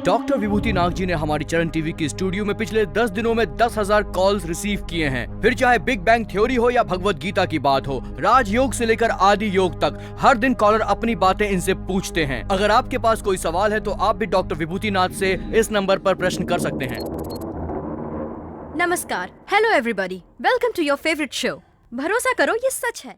Doctor विभूति नाग जी ने हमारी चरण टीवी की स्टूडियो में पिछले 10 दिनों में 10,000 कॉल्स रिसीव किए हैं। फिर चाहे बिग बैंग थ्योरी हो या भगवत गीता की बात हो, राजयोग से लेकर आदि योग तक, हर दिन कॉलर अपनी बातें इनसे पूछते हैं। अगर आपके पास कोई सवाल है तो आप भी डॉक्टर विभूति नाथ से इस नंबर पर प्रश्न कर सकते हैं। नमस्कार, hello everybody, welcome to your favourite show. भरोसा करो ये सच है।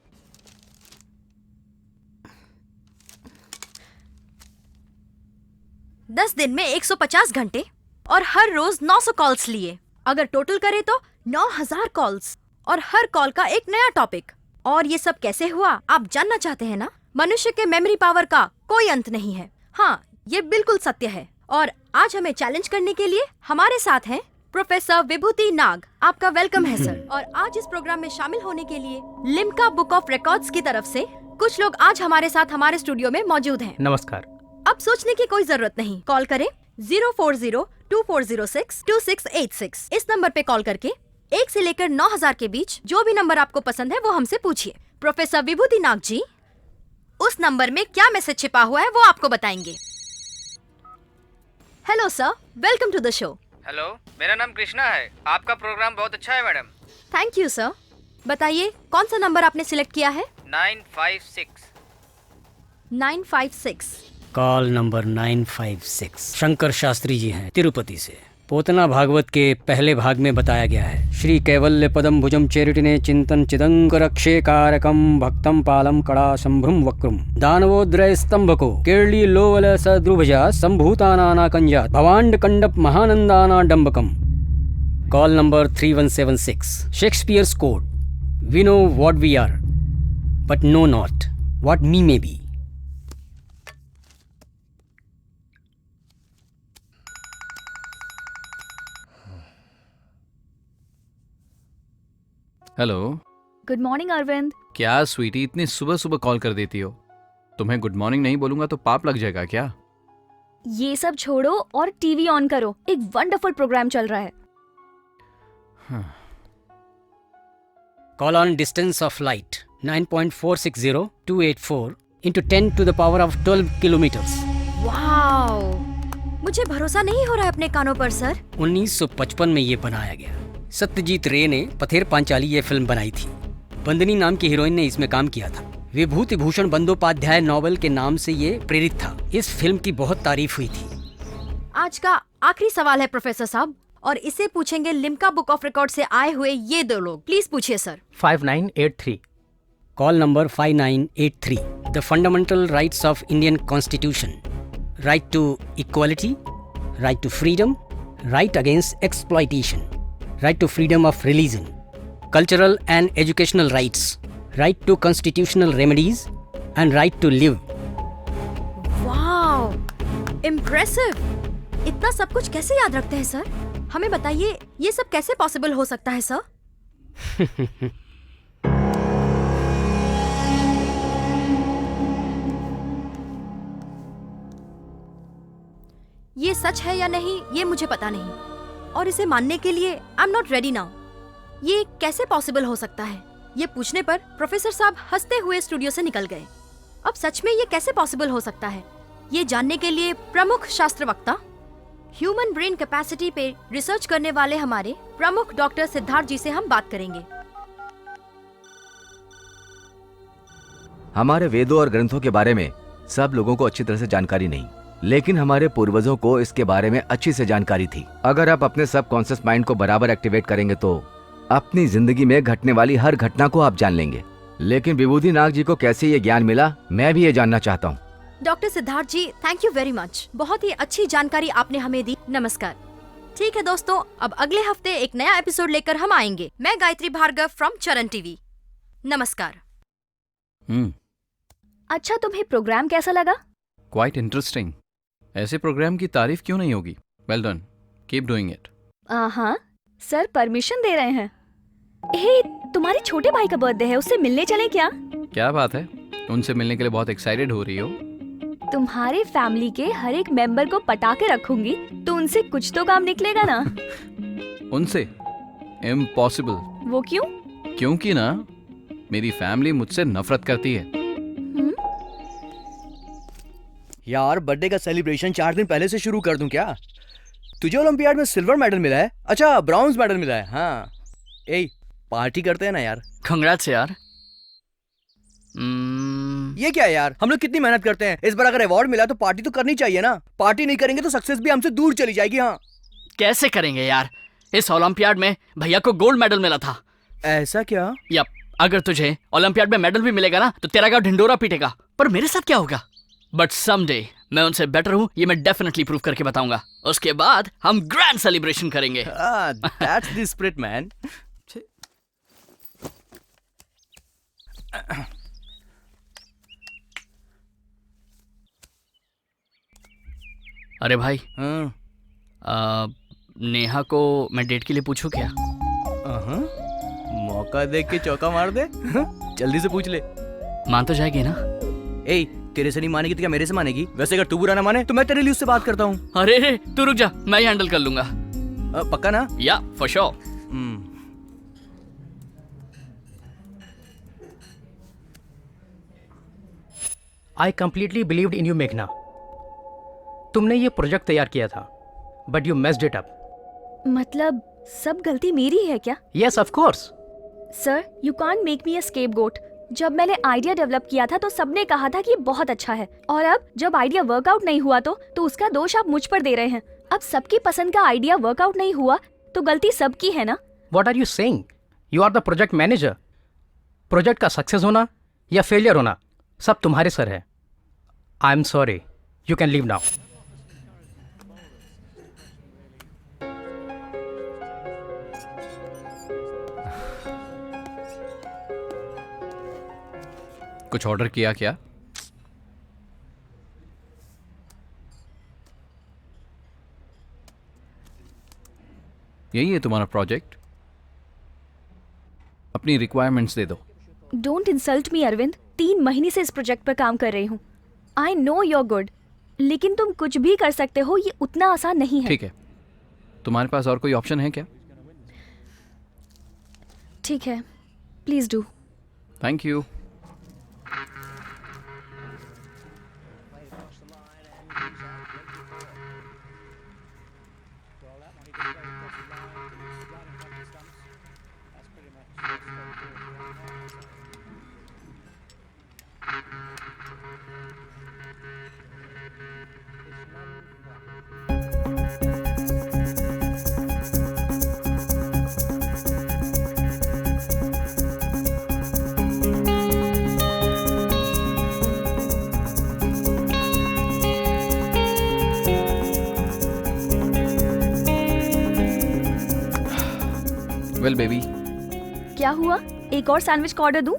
दस दिन में 150 घंटे और हर रोज 900 कॉल्स लिए। अगर टोटल करें तो 9,000 कॉल्स और हर कॉल का एक नया टॉपिक। और ये सब कैसे हुआ आप जानना चाहते हैं ना? मनुष्य के मेमोरी पावर का कोई अंत नहीं है। हाँ, ये बिल्कुल सत्य है। और आज हमें चैलेंज करने के लिए हमारे साथ हैं प्रोफेसर विभूति नाग। आपका वेलकम है सर। और आज इस प्रोग्राम में शामिल होने के लिए लिम्का बुक ऑफ रिकॉर्ड्स की तरफ से कुछ लोग आज हमारे साथ हमारे स्टूडियो में मौजूद हैं। नमस्कार। अब सोचने की कोई जरूरत नहीं, कॉल करें 04024062686। इस नंबर पे कॉल करके 1 से लेकर 9,000 के बीच जो भी नंबर आपको पसंद है वो हमसे पूछिए। प्रोफेसर विभूति नाग जी उस नंबर में क्या मैसेज छिपा हुआ है वो आपको बताएंगे। Hello sir, welcome to the show. Hello, मेरा नाम कृष्णा है। आपका प्रोग्राम बहुत अच्छा है मैडम। Thank you sir. बताइए कौन सा नंबर आपने सिलेक्ट किया है? 956। कॉल नंबर 956 शंकर शास्त्री जी हैं, तिरुपति से। पोतना भागवत के पहले भाग में बताया गया है, श्री कैवल्य पदम भुजम चेरिटिने चिंतन चिदंकर कारकम भक्तम पालम कड़ा संभ्रम वक्रम दानवोद्रय स्तंभको केरली लोवल सद्रुभजा संभूतानाना कंजा भवांड कंडप महानंदाना डंबकम। Call number 3176 Shakespeare's code. We know what we are but know not what me may be. Hello. Good morning Arvind. क्या स्वीटी, इतनी सुबह सुबह कॉल कर देती हो? तुम्हें गुड मॉर्निंग नहीं बोलूंगा तो पाप लग जाएगा क्या? ये सब छोड़ो और टीवी ऑन करो, एक वंडरफुल प्रोग्राम चल रहा है। Call on distance of light 9.460284 into 10 to the power of 12 kilometers। Wow, मुझे भरोसा नहीं हो रहा है अपने कानों पर सर। 1955 में ये बनाया गया। सत्यजीत रे ने पथेर पांचाली ये फिल्म बनाई थी। बंदनी नाम की हीरोइन ने इसमें काम किया था। विभूति भूषण बंदोपाध्याय नॉवेल के नाम से ये प्रेरित था। इस फिल्म की बहुत तारीफ हुई थी। आज का आखिरी सवाल है प्रोफेसर साहब, और इसे पूछेंगे लिम्का बुक ऑफ रिकॉर्ड से आए हुए ये दो लोग। प्लीज पूछिए sir. 5983। Call number 5983। The fundamental rights of Indian constitution. Right to equality, right to freedom, right against exploitation, right to freedom of religion, cultural and educational rights, right to constitutional remedies, and right to live। Wow, impressive. इतना सब कुछ कैसे याद रखते हैं sir? हमें बताइए ये सब कैसे पॉसिबल हो सकता है सर? ये सच है या नहीं ये मुझे पता नहीं, और इसे मानने के लिए I am not ready now. ये कैसे पॉसिबल हो सकता है? ये पूछने पर प्रोफेसर साहब हंसते हुए स्टूडियो से निकल गए। अब सच में ये कैसे पॉसिबल हो सकता है, ये जानने के लिए प्रमुख शास्त्र वक्ता, ह्यूमन ब्रेन कैपेसिटी पे रिसर्च करने वाले हमारे प्रमुख डॉक्टर सिद्धार्थ जी से हम बात करेंगे। हमारे वेदों और ग्रंथों के बारे में सब लोगों को अच्छी तरह से जानकारी नहीं, लेकिन हमारे पूर्वजों को इसके बारे में अच्छी से जानकारी थी। अगर आप अपने सबकॉन्शियस माइंड को बराबर एक्टिवेट करेंगे तो अपनी जिंदगी में घटने वाली हर घटना को आप जान लेंगे। लेकिन विभूति नाग जी को कैसे ये ज्ञान मिला, मैं भी ये जानना चाहता हूँ। Doctor Siddharth ji, thank you very much. बहुत ही अच्छी जानकारी आपने हमें दी। नमस्कार। ठीक है दोस्तों, अब अगले हफ्ते एक नया एपिसोड लेकर हम आएंगे। मैं गायत्री भार्गव फ्रॉम चरण टीवी। नमस्कार। अच्छा, तुम्हें प्रोग्राम कैसा लगा? Quite interesting. ऐसे प्रोग्राम की तारीफ क्यों नहीं होगी? Well done, keep doing it. हाँ, सर परमिशन दे रहे हैं। हे, तुम्हारे छोटे भाई का बर्थडे है, उससे मिलने चले क्या? क्या बात है, उनसे मिलने के लिए बहुत एक्साइटेड हो रही हो? तुम्हारे फैमिली के हर एक मेंबर को पटा के रखूंगी, तो उनसे कुछ तो काम निकलेगा ना। उनसे? इम्पॉसिबल। वो क्यों? क्योंकि ना मेरी फैमिली मुझसे नफरत करती है। यार बर्थडे का सेलिब्रेशन 4 दिन पहले से शुरू कर दूं क्या? तुझे ओलंपियाड में सिल्वर मेडल मिला है? अच्छा, ब्रॉन्ज मेडल मिला है। हाँ, ए पार्टी करते हैं ना यार। कंग्रेट्स यार। ये क्या है यार, हम लोग कितनी मेहनत करते हैं, इस बार अगर अवार्ड मिला तो पार्टी तो करनी चाहिए ना। पार्टी नहीं करेंगे तो सक्सेस भी हमसे दूर चली जाएगी। हाँ, कैसे करेंगे यार, इस ओलंपियाड में भैया को गोल्ड मेडल मिला था। ऐसा क्या? यप, अगर तुझे ओलंपियाड में मेडल भी मिलेगा ना तो तेरा गाँव ढिंडोरा पीटेगा, पर मेरे साथ क्या होगा? बट समडे मैं उनसे बेटर हूँ, ये मैं डेफिनेटली प्रूव करके बताऊंगा। उसके बाद हम ग्रैंड सेलिब्रेशन करेंगे। That's the spirit man. अरे भाई, हाँ, नेहा को मैं डेट के लिए पूछूं क्या? मौका देख के चौका मार दे। जल्दी से पूछ ले। मान तो जाएगी ना? ए, तेरे से नहीं मानेगी तो क्या मेरे से मानेगी? वैसे अगर तू बुरा ना माने तो मैं तेरे लिए उससे बात करता हूँ। अरे रे, तू रुक जा, मैं ही हैंडल कर लूंगा। पक्का ना? या for sure. I completely believed in you मेघना। तुमने ये प्रोजेक्ट तैयार किया था, but you messed it up. मतलब सब गलती मेरी है क्या? Yes of course. Sir, you can't make me a scapegoat. जब मैंने आइडिया डेवलप किया था तो सबने कहा था कि ये बहुत अच्छा है, और अब जब आइडिया वर्कआउट नहीं हुआ तो उसका दोष आप मुझ पर दे रहे हैं। अब सबकी पसंद का आइडिया वर्कआउट नहीं हुआ तो गलती सबकी है ना? What are you saying? You are the project manager. Project का सक्सेस होना या फेलियर होना सब तुम्हारे सर है। I am sorry, you can leave now. कुछ ऑर्डर किया क्या? यही है तुम्हारा प्रोजेक्ट? अपनी रिक्वायरमेंट्स दे दो। Don't insult me Arvind. 3 महीने से इस प्रोजेक्ट पर काम कर रही हूँ। आई नो योर गुड, लेकिन तुम कुछ भी कर सकते हो, ये उतना आसान नहीं है। ठीक है, तुम्हारे पास और कोई ऑप्शन है क्या? ठीक है, please do. Thank you. Well baby, क्या हुआ? एक और सैंडविच का ऑर्डर दूं?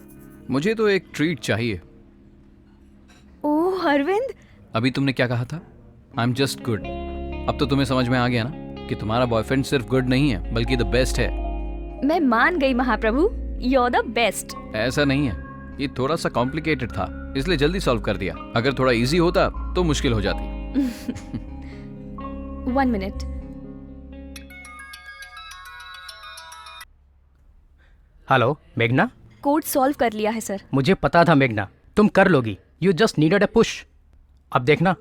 मुझे तो एक ट्रीट चाहिए। ओह अरविंद, अभी तुमने क्या कहा था? I am just good. अब तो तुम्हें समझ में आ गया ना कि तुम्हारा बॉयफ्रेंड सिर्फ गुड नहीं है बल्कि द बेस्ट है। मैं मान गई महाप्रभु, यू आर द बेस्ट। ऐसा नहीं है, ये थोड़ा सा कॉम्प्लिकेटेड था इसलिए जल्दी सॉल्व कर दिया। अगर थोड़ा इजी होता तो मुश्किल हो जाती। 1 मिनट। हेलो मेघना। कोड सॉल्व कर लिया है सर। मुझे पता था मेघना, तुम कर लोगी। You just needed a push. अब देखना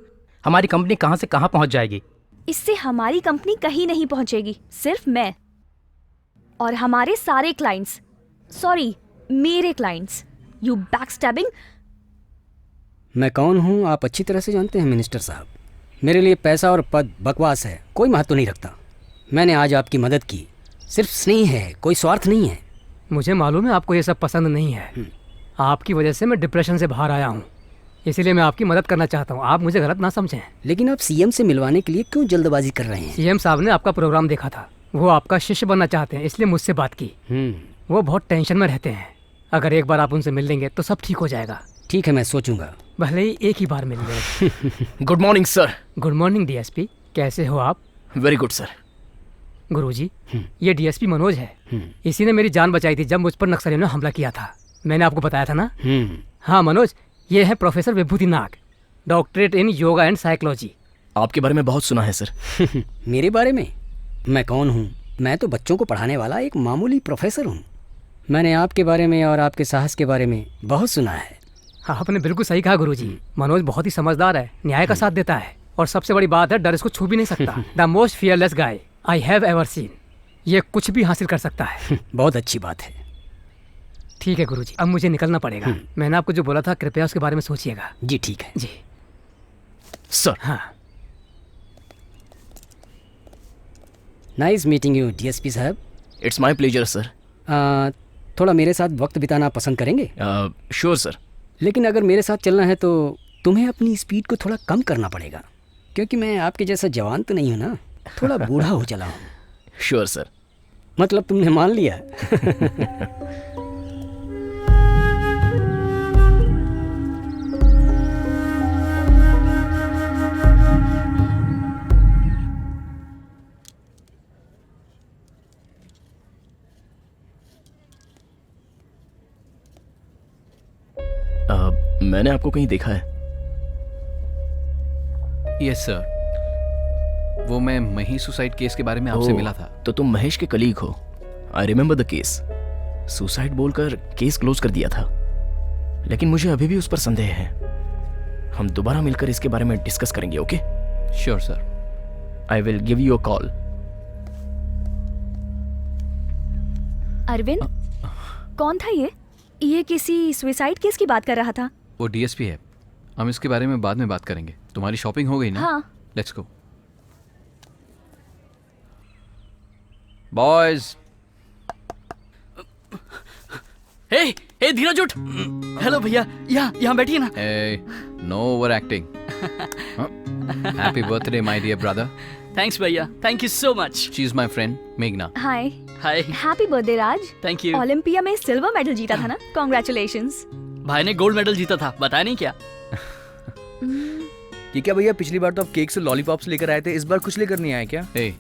हमारी कंपनी कहाँ से कहाँ पहुँच जाएगी। इससे हमारी कंपनी कहीं नहीं पहुंचेगी, सिर्फ मैं और हमारे सारे क्लाइंट्स, सॉरी मेरे क्लाइंट्स। You backstabbing. मैं कौन हूँ आप अच्छी तरह से जानते हैं मिनिस्टर साहब। मेरे लिए पैसा और पद बकवास है, कोई महत्व नहीं रखता। मैंने आज आपकी मदद की, सिर्फ स्नेह है, कोई स्वार्थ नहीं है। मुझे मालूम है आपको ये सब पसंद नहीं है। आपकी वजह से मैं डिप्रेशन से बाहर आया हूँ, इसीलिए मैं आपकी मदद करना चाहता हूँ। आप मुझे गलत ना समझें। लेकिन आप सीएम से मिलवाने के लिए क्यों जल्दबाजी कर रहे हैं? सीएम साहब ने आपका प्रोग्राम देखा था, वो आपका शिष्य बनना चाहते हैं, इसलिए मुझसे बात की। वो बहुत टेंशन में रहते हैं। अगर एक बार आप उनसे मिल लेंगे तो सब ठीक हो जाएगा। ठीक है, मैं सोचूंगा। भले ही एक ही बार मिल लें। Good morning sir. Good morning DSP, कैसे हो आप? Very good sir. गुरुजी, ये डीएसपी मनोज है। इसी ने मेरी जान बचाई थी जब मुझ पर नक्सलियों ने हमला किया था। मैंने आपको बताया था ना? हाँ मनोज, ये है professor Vibhuti Nag, doctorate in yoga and psychology. आपके बारे में बहुत सुना है सर। मेरे बारे में? मैं कौन हूँ? मैं तो बच्चों को पढ़ाने वाला एक मामूली प्रोफेसर हूँ। मैंने आपके बारे में और आपके साहस के बारे में बहुत सुना है। आपने बिल्कुल सही कहा गुरुजी। मनोज बहुत ही समझदार है, न्याय का साथ देता है, और सबसे बड़ी बात है डर इसको छू भी नहीं सकता। The most fearless guy I have ever seen. ये कुछ भी हासिल कर सकता है। बहुत अच्छी बात है। ठीक है गुरुजी, अब मुझे निकलना पड़ेगा। मैंने आपको जो बोला था कृपया उसके बारे में सोचिएगा। जी ठीक है जी सर। हाँ। नाइस मीटिंग यू डीएसपी साहब। It's my pleasure sir. थोड़ा मेरे साथ वक्त बिताना पसंद करेंगे? Sure sir. लेकिन अगर मेरे साथ चलना है तो तुम्हें अपनी स्पीड को थोड़ा कम करना पड़ेगा, क्योंकि मैं आपके जैसा जवान तो नहीं हूँ ना, थोड़ा बूढ़ा हो चला हूँ। Sure sir. मतलब तुमने मान लिया? मैंने आपको कहीं देखा है? यस सर, वो मैं मही सुसाइड केस के बारे में आपसे मिला था। तो तुम महेश के कलीग हो। I remember the case. Suicide बोलकर केस क्लोज कर दिया था, लेकिन मुझे अभी भी उस पर संदेह है। हम दोबारा मिलकर इसके बारे में डिस्कस करेंगे। Okay? Sure sir. I will give you a call. Arvind, कौन था ये? ये किसी सुसाइड केस की बात कर रहा था। वो डीएसपी है। हम इसके बारे में बाद में बात करेंगे। तुम्हारी शॉपिंग हो गई ना? हाँ। Let's go boys. हे हे धीरज उठ। हेलो भैया, यहाँ बैठिए ना। ए, no over acting. Happy birthday my dear brother. Thanks भैया, thank you so much. She is my friend मेघना। Hi. Hi. Happy birthday Raj. Thank you. Olympia में सिल्वर मेडल जीता था ना? कॉन्ग्रेचुलेशंस। भाई ने गोल्ड मेडल जीता था, बताया नहीं क्या? ये क्या भैया, पिछली बार तो आप केक्स और लॉलीपॉप्स लेकर आए थे, इस बार कुछ लेकर नहीं आए क्या? ए,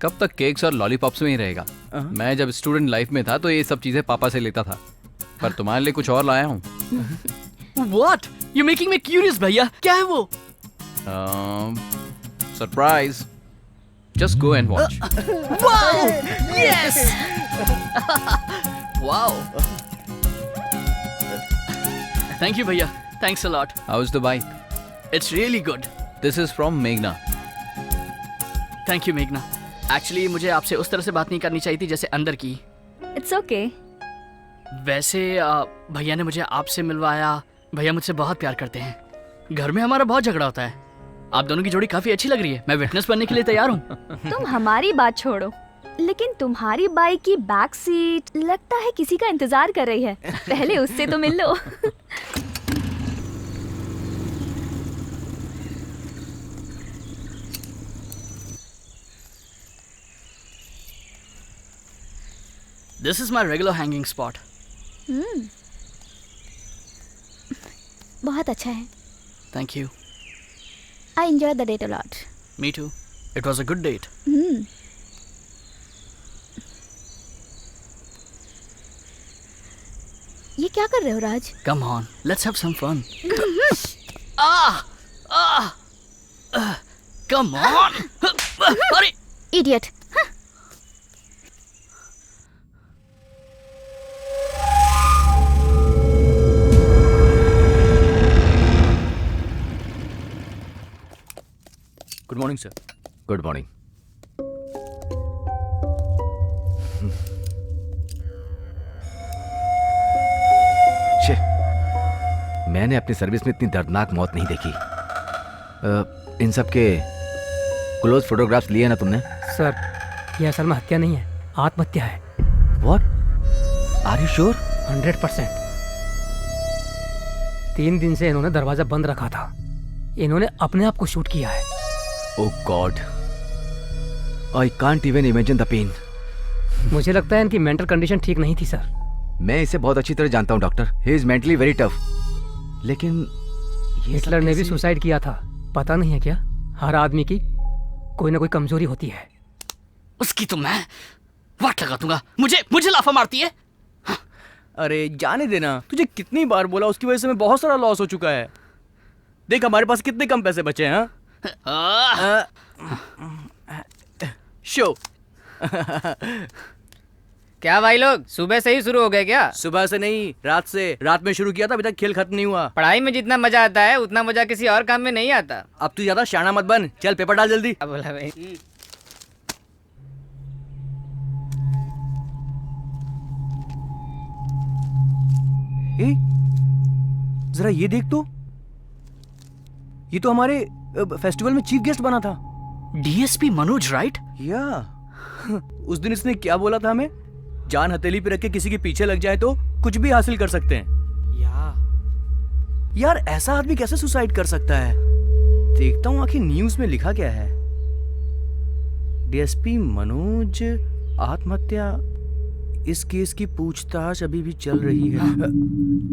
कब तक केक्स और लॉलीपॉप्स में ही रहेगा? मैं जब स्टूडेंट लाइफ में था तो ये सब चीजें पापा से लेता था, पर तुम्हारे लिए कुछ और लाया हूँ। What? You're making me curious भैया, क्या है वो? Surprise. Just go and watch. Wow! Yes! Wow! Thank you भैया, thanks a lot. How's the bike? It's really good. This is from Meghna. Thank you मेघना। Actually मुझे आपसे उस तरह से बात नहीं करनी चाहिए थी जैसे अंदर की। It's okay. वैसे भैया ने मुझे आपसे मिलवाया। भैया मुझसे बहुत प्यार करते हैं। घर में हमारा बहुत झगड़ा होता है। आप दोनों की जोड़ी काफी अच्छी लग रही है। मैं विटनेस बनने के लिए तैयार हूँ। तुम हमारी बात छोड़ो, लेकिन तुम्हारी बाइक की बैक सीट लगता है किसी का इंतजार कर रही है। पहले उससे तो मिल लो। This is my regular hanging spot. बहुत अच्छा है। Thank you. I enjoyed the date a lot. Me too. It was a good date. ये क्या कर रहे हो राज? Come on, let's have some fun. Ah! Come on! अरे! Idiot. Good morning sir. Good morning. मैंने अपनी सर्विस में इतनी दर्दनाक मौत नहीं देखी। इन सब के क्लोज फोटोग्राफ्स लिए ना तुमने? सर, यह असल में हत्या नहीं है, आत्महत्या है। व्हाट? Are you sure? 100%। 3 दिन से इन्होंने दरवाजा बंद रखा था। इन्होंने अपने आप को शूट किया है। Oh God, I can't even imagine the pain. मुझे लगता है इनकी मेंटल कंडीशन ठीक नहीं थी सर। मैं इसे बहुत अच्छी तरह जानता हूँ doctor. He is mentally very tough. लेकिन हिटलर ने भी सुसाइड किया था। पता नहीं है क्या, हर आदमी की कोई ना कोई कमजोरी होती है। उसकी तो मैं वाट लगा दूंगा। मुझे लाफा मारती है। अरे जाने देना, तुझे कितनी बार बोला, उसकी वजह से मैं बहुत सारा लॉस हो चुका है। देख हमारे पास कितने कम पैसे बचे हैं। शो क्या भाई लोग सुबह से ही शुरू हो गए क्या? सुबह से नहीं, रात से। रात में शुरू किया था, अभी तक खेल खत्म नहीं हुआ। पढ़ाई में जितना मजा आता है उतना मजा किसी और काम में नहीं आता। अब तू ज्यादा शाना मत बन, चल पेपर डाल जल्दी। अब बोला भाई। ए, जरा ये देख तो, ये तो हमारे फेस्टिवल में चीफ गेस्ट बना था। DSP Manoj, right? या उस दिन इसने क्या बोला था हमें, जान हथेली पे रख के किसी के पीछे लग जाए तो कुछ भी हासिल कर सकते हैं। यार ऐसा आदमी कैसे सुसाइड कर सकता है? देखता हूँ आखिर न्यूज में लिखा क्या है। डीएसपी मनोज आत्महत्या, इस केस की पूछताछ अभी भी चल रही है।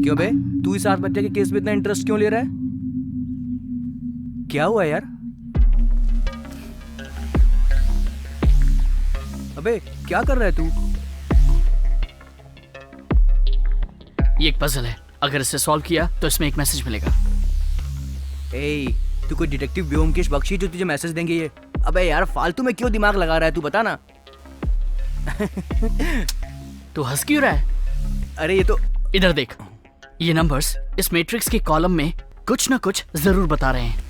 क्यों बे, तू इस आत्महत्या के केस में इतना इंटरेस्ट क्यों ले रहा है? क्या हुआ यार? अबे क्या कर रहा है तू? ये एक पजल है, अगर इसे सॉल्व किया तो इसमें एक मैसेज मिलेगा। ए, तू कोई डिटेक्टिव व्योमकेश बख्शी जो तुझे मैसेज देंगे ये? अबे यार फालतू में क्यों दिमाग लगा रहा है, तू बता ना। तू हंस क्यों रहा है? अरे ये तो इधर देख, ये नंबर्स इस मैट्रिक्स के कॉलम में कुछ ना कुछ जरूर बता रहे हैं।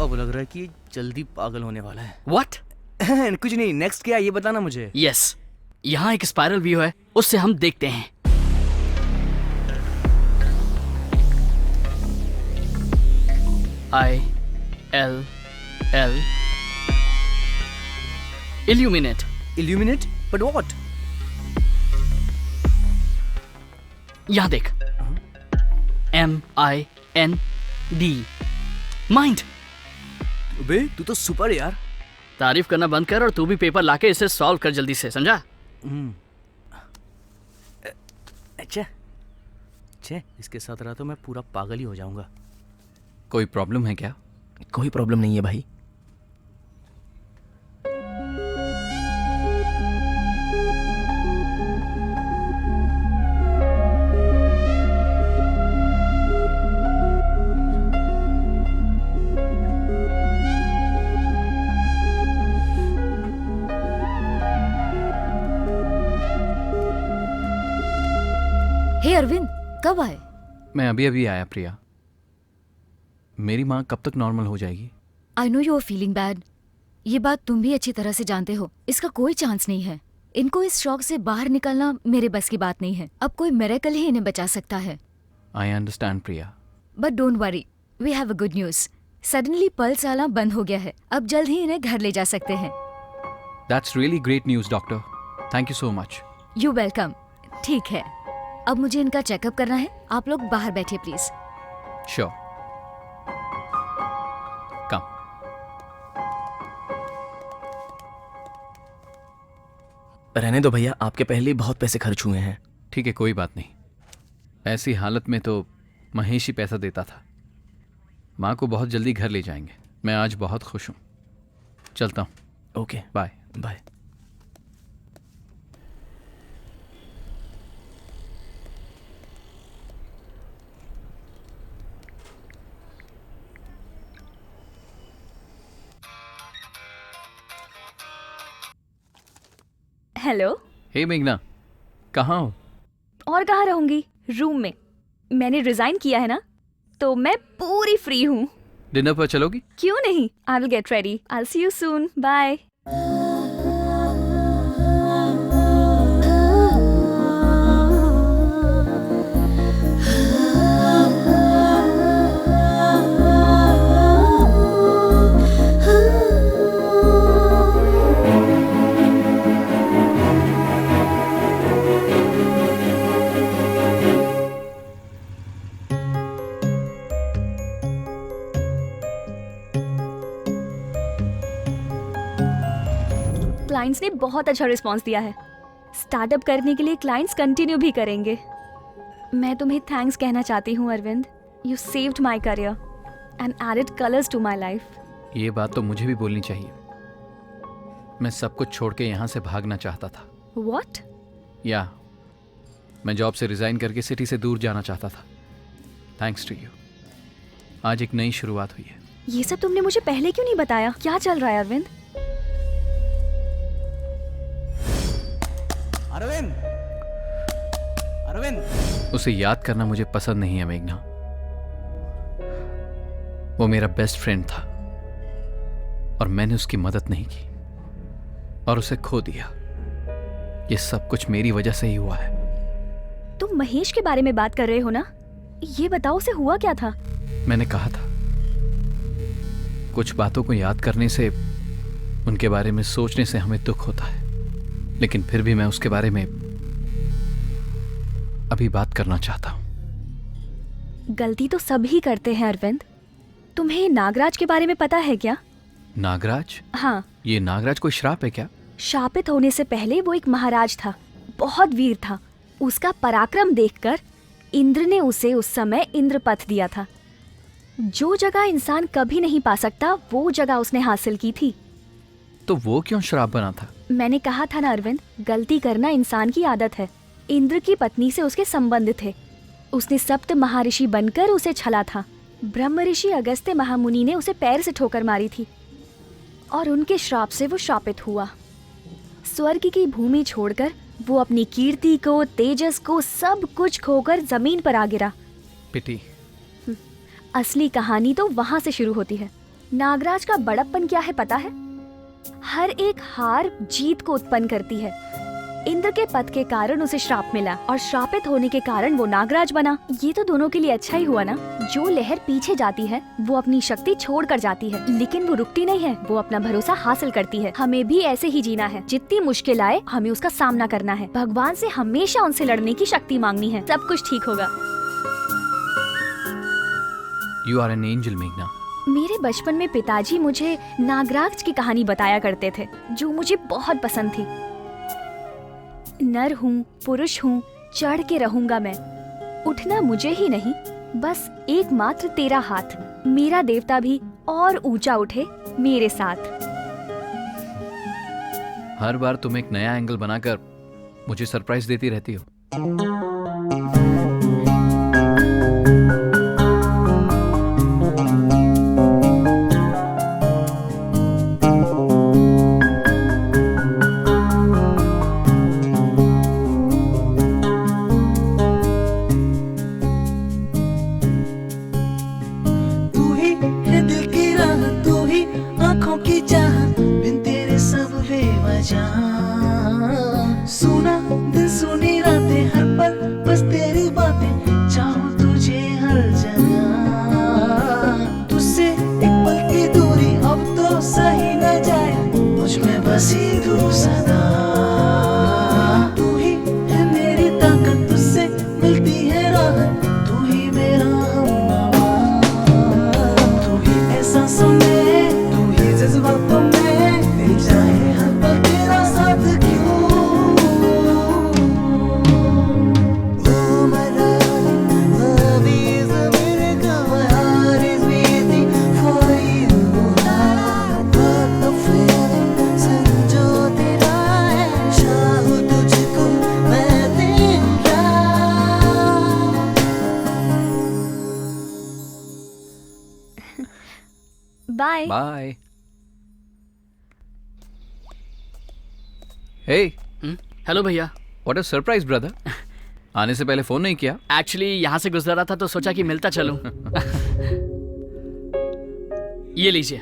अब लग रहा है कि जल्दी पागल होने वाला है। व्हाट? कुछ नहीं, नेक्स्ट क्या ये बताना मुझे। यस, यहाँ एक स्पाइरल व्यू है, उससे हम देखते हैं। ILL Illuminate. Illuminate? But what? यहाँ देख, MIND, माइंड। बे तू तो सुपर यार। तारीफ करना बंद कर और तू भी पेपर लाके इसे सॉल्व कर जल्दी से, समझा? अच्छा, इसके साथ रहा तो मैं पूरा पागल ही हो जाऊंगा। कोई प्रॉब्लम है क्या? कोई प्रॉब्लम नहीं है भाई। हे अरविंद, कब आए? मैं अभी अभी आया प्रिया। मेरी माँ कब तक नॉर्मल हो जाएगी? I know you are feeling bad. ये बात तुम भी अच्छी तरह से जानते हो। इसका कोई चांस नहीं है। इनको इस शॉक से बाहर निकलना मेरे बस की बात नहीं है। अब कोई मिरेकल ही इन्हें बचा सकता है। I understand Priya. But don't worry, we have a good news. Suddenly pulse आना बंद हो गया है। अब जल्द ही इन्हें घर ले जा सकते हैं। That's really great news doctor. Thank you so much. You welcome. ठीक है, अब मुझे इनका चेकअप करना है। आप लोग बाहर बैठिए प्लीज। श्योर। कम। रहने दो भैया, आपके पहले ही बहुत पैसे खर्च हुए हैं। ठीक है, कोई बात नहीं। ऐसी हालत में तो महेश ही पैसा देता था। माँ को बहुत जल्दी घर ले जाएंगे। मैं आज बहुत खुश हूँ। चलता हूँ। Okay, bye bye. Hello. Hey मेघना, कहाँ हो? और कहाँ रहूंगी, रूम में। मैंने रिजाइन किया है ना, तो मैं पूरी फ्री हूँ। डिनर पर चलोगी? क्यों नहीं, I will get ready. I will see you soon. Bye. Clients ने बहुत अच्छा रिस्पांस दिया है। स्टार्टअप करने के लिए क्लाइंट्स कंटिन्यू भी करेंगे। मैं तुम्हें थैंक्स कहना चाहती हूँ Arvind. You saved my career and added colours to my life. ये बात तो मुझे भी बोलनी चाहिए। मैं सब कुछ छोड़ के यहाँ से भागना चाहता था। व्हाट? या मैं जॉब से रिजाइन करके सिटी से दूर जाना चाहता था। थैंक्स टू यू, आज एक नई शुरुआत हुई है। ये सब तुमने मुझे पहले क्यों नहीं बताया? क्या चल रहा है अरविंद? अरविंद, अरविंद। उसे याद करना मुझे पसंद नहीं है मेघना। वो मेरा बेस्ट फ्रेंड था और मैंने उसकी मदद नहीं की और उसे खो दिया। ये सब कुछ मेरी वजह से ही हुआ है। तुम महेश के बारे में बात कर रहे हो ना? ये बताओ उसे हुआ क्या था? मैंने कहा था कुछ बातों को याद करने से, उनके बारे में सोचने से हमें दुख होता है, लेकिन फिर भी मैं उसके बारे में अभी बात करना चाहता हूं। गलती तो सभी करते हैं अरविंद। तुम्हें नागराज के बारे में पता है क्या? नागराज? हाँ। ये नागराज कोई श्राप है क्या? शापित होने से पहले वो एक महाराज था, बहुत वीर था। उसका पराक्रम देखकर इंद्र ने उसे उस समय इंद्रपथ दिया था। जो जगह इंसान कभी नहीं पा सकता वो जगह उसने हासिल की थी। तो वो क्यों श्राप बना था? मैंने कहा था ना अरविंद, गलती करना इंसान की आदत है। इंद्र की पत्नी से उसके संबंध थे। उसने सप्त महर्षि बनकर उसे छला था। ब्रह्म ऋषि अगस्त्य महामुनि ने उसे पैर से ठोकर मारी थी और उनके श्राप से वो शापित हुआ। स्वर्ग की भूमि छोड़कर वो अपनी कीर्ति को, तेजस को, सब कुछ खोकर जमीन पर आ गिरा। पिटी। असली कहानी तो वहाँ से शुरू होती है। नागराज का बड़प्पन क्या है पता है? हर एक हार जीत को उत्पन्न करती है। इंद्र के पद के कारण उसे श्राप मिला और श्रापित होने के कारण वो नागराज बना। ये तो दोनों के लिए अच्छा ही हुआ ना। जो लहर पीछे जाती है वो अपनी शक्ति छोड़ कर जाती है, लेकिन वो रुकती नहीं है, वो अपना भरोसा हासिल करती है। हमें भी ऐसे ही जीना है। जितनी मुश्किल आए हमें उसका सामना करना है। भगवान से हमेशा उनसे लड़ने की शक्ति मांगनी है। सब कुछ ठीक होगा। You are an angel, मेघना। मेरे बचपन में पिताजी मुझे नागराज की कहानी बताया करते थे, जो मुझे बहुत पसंद थी। नर हूँ, पुरुष हूँ, चढ़ के रहूंगा मैं। उठना मुझे ही नहीं, बस एकमात्र तेरा हाथ। मेरा देवता भी और ऊंचा उठे मेरे साथ। हर बार तुम एक नया एंगल बनाकर मुझे सरप्राइज देती रहती हो। Bye bye. हे, हेलो भैया। What a surprise brother. आने से पहले फोन नहीं किया? एक्चुअली यहाँ से गुजर रहा था तो सोचा कि मिलता चलूं। ये लीजिए।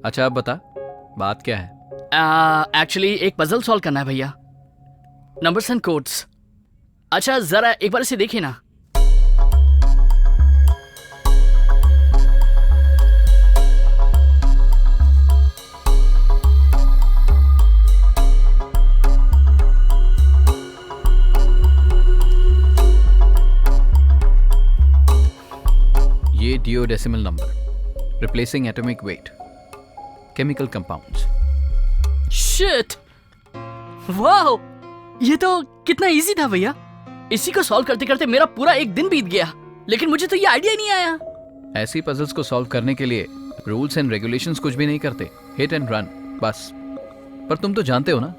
अच्छा अब बता, बात क्या है? एक्चुअली एक पजल सॉल्व करना है भैया, नंबर्स एंड कोड्स। अच्छा जरा एक बार इसे देखिए ना। ये duodecimal number, replacing atomic weight, chemical compounds. Shit, wow, ये तो कितना इजी था भैया। इसी को सॉल्व करते करते मेरा पूरा एक दिन बीत गया, लेकिन मुझे तो ये आइडिया ही नहीं आया। ऐसी पजल्स को सॉल्व करने के लिए रूल्स एंड रेगुलेशंस कुछ भी नहीं करते, हिट एंड रन बस। पर तुम तो जानते हो ना,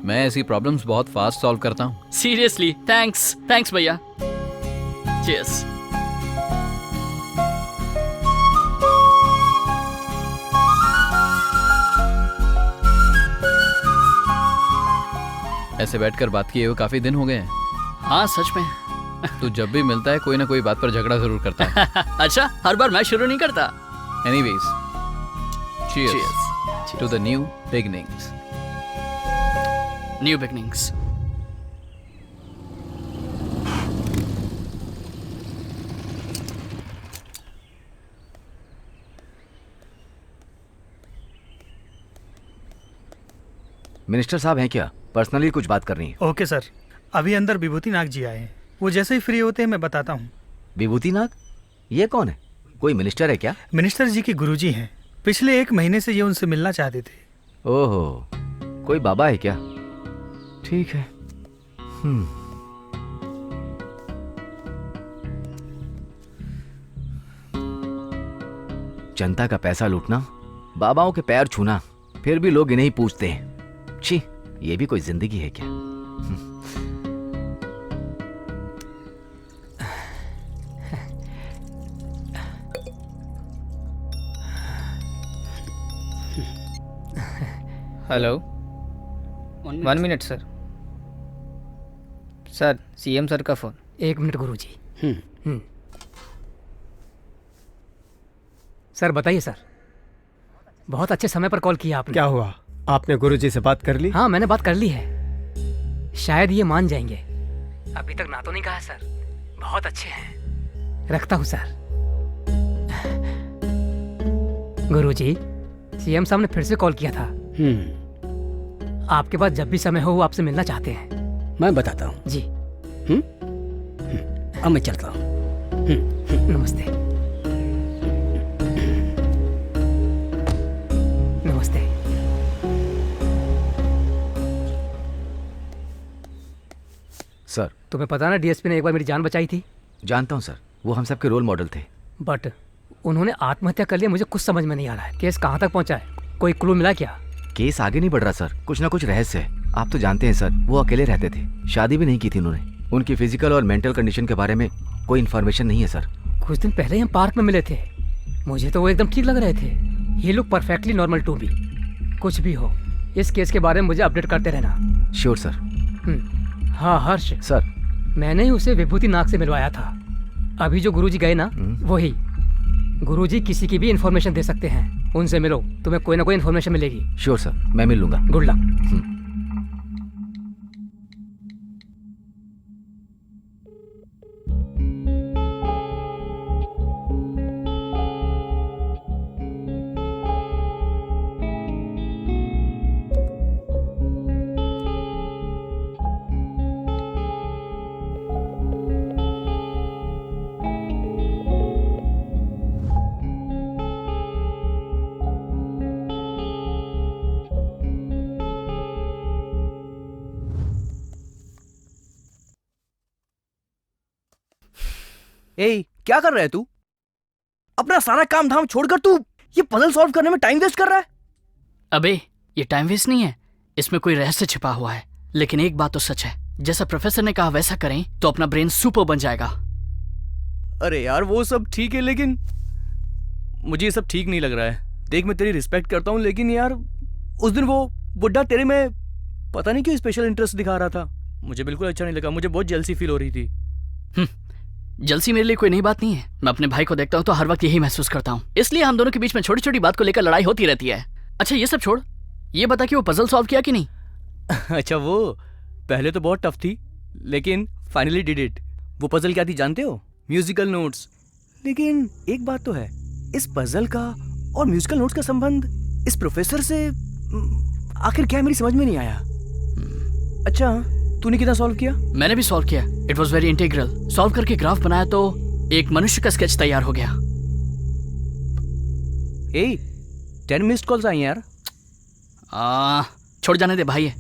मैं ऐसी प्रॉब्लम्स बहुत फास्ट सॉल्व करता हूँ। सीरियसली, थैंक्स भैया। चीयर्स। ऐसे बैठकर बात किए हुए काफी दिन हो गए हैं। हाँ सच में। तू जब भी मिलता है कोई ना कोई बात पर झगड़ा जरूर करता है। अच्छा, हर बार मैं शुरू नहीं करता। Anyways, cheers to the new beginnings. New beginnings. Minister साहब हैं क्या? पर्सनली कुछ बात करनी है। ओके सर, अभी अंदर विभूति नाग जी आए हैं। वो जैसे ही फ्री होते हैं मैं बताता हूँ। विभूति नाग? ये कौन है? कोई मिनिस्टर है क्या? मिनिस्टर जी के गुरुजी हैं। पिछले 1 महीने से ये उनसे मिलना चाहते थे। ओहो, कोई बाबा है क्या? ठीक है। जनता का पैसा लूटना, बाबाओं के पैर छूना, फिर भी लोग इन्हें ही पूछते हैं। छी, ये भी कोई जिंदगी है क्या? Hello, 1 minute sir. Sir, CM sir का फोन। 1 मिनट गुरुजी। सर बताइए सर, बहुत अच्छे समय पर कॉल किया आपने। क्या हुआ? आपने गुरुजी से बात कर ली? हाँ, मैंने बात कर ली है। शायद ये मान जाएंगे। अभी तक ना तो नहीं कहा सर। बहुत अच्छे हैं। रखता हूँ सर। गुरुजी, सीएम साहब ने फिर से कॉल किया था। आपके पास जब भी समय हो वो आपसे मिलना चाहते हैं। मैं बताता हूँ जी। अब मैं चलता हूँ। नमस्ते। नमस्ते। सर, तुम्हें पता ना डीएसपी ने एक बार मेरी जान बचाई थी। जानता हूँ सर, वो हम सबके रोल मॉडल थे। बट उन्होंने आत्महत्या कर लिया। मुझे कुछ समझ में नहीं आ रहा है। केस कहाँ तक पहुँचा है? कोई क्लू मिला क्या? केस आगे नहीं बढ़ रहा सर। कुछ ना कुछ रहस्य है। आप तो जानते हैं सर, वो अकेले रहते थे, शादी भी नहीं की थी उन्होंने। उनकी फिजिकल और मेंटल कंडीशन के बारे में कोई इन्फॉर्मेशन नहीं है सर। कुछ दिन पहले हम पार्क में मिले थे। मुझे तो वो एकदम ठीक लग रहे थे। ये look perfectly normal to me. कुछ भी हो, इस केस के बारे में मुझे अपडेट करते रहना। Sure sir. हाँ हर्ष सर, मैंने ही उसे विभूति नाग से मिलवाया था। अभी जो गुरुजी गए ना, वही। गुरुजी किसी की भी इन्फॉर्मेशन दे सकते हैं। उनसे मिलो, तुम्हें कोई ना कोई इन्फॉर्मेशन मिलेगी। श्योर सर, मैं मिल लूंगा। Good luck. ए, क्या कर रहा है तू? अपना सारा काम धाम छोड़कर तू ये पजल सॉल्व करने में टाइम वेस्ट कर रहा है? अबे, ये टाइम वेस्ट नहीं है, इसमें कोई रहस्य छिपा हुआ है। लेकिन एक बात तो सच है, जैसा प्रोफेसर ने कहा वैसा करें तो अपना ब्रेन सुपर बन जाएगा। अरे यार, वो सब ठीक है, लेकिन मुझे ये सब ठीक नहीं लग रहा है। देख, मैं तेरी रिस्पेक्ट करता हूँ, लेकिन यार उस दिन वो बुड्ढा तेरे में पता नहीं क्यों स्पेशल इंटरेस्ट दिखा रहा था। मुझे बिल्कुल अच्छा नहीं लगा। मुझे बहुत जेलसी फील हो रही थी। जलसी मेरे लिए कोई नई बात नहीं है। मैं अपने भाई को देखता हूँ तो हर वक्त यही महसूस करता हूँ। इसलिए हम दोनों के बीच में छोटी छोटी बात को लेकर लड़ाई होती रहती है। अच्छा, ये सब छोड़, ये बता कि वो पजल सॉल्व किया कि नहीं? अच्छा, वो पहले तो बहुत टफ थी, लेकिन फाइनली डिड इट। वो पजल क्या थी जानते हो? Musical notes. लेकिन एक बात तो है, इस पजल का और म्यूजिकल नोट्स का संबंध इस प्रोफेसर से आखिर क्या है, मेरी समझ में नहीं आया। अच्छा, तूने कितना सॉल्व किया? मैंने भी सॉल्व किया। It was very integral. Solve करके ग्राफ बनाया तो एक मनुष्य का स्केच तैयार हो गया। 10 मिस्ड कॉल्स आई यार। छोड़ जाने दे भाई।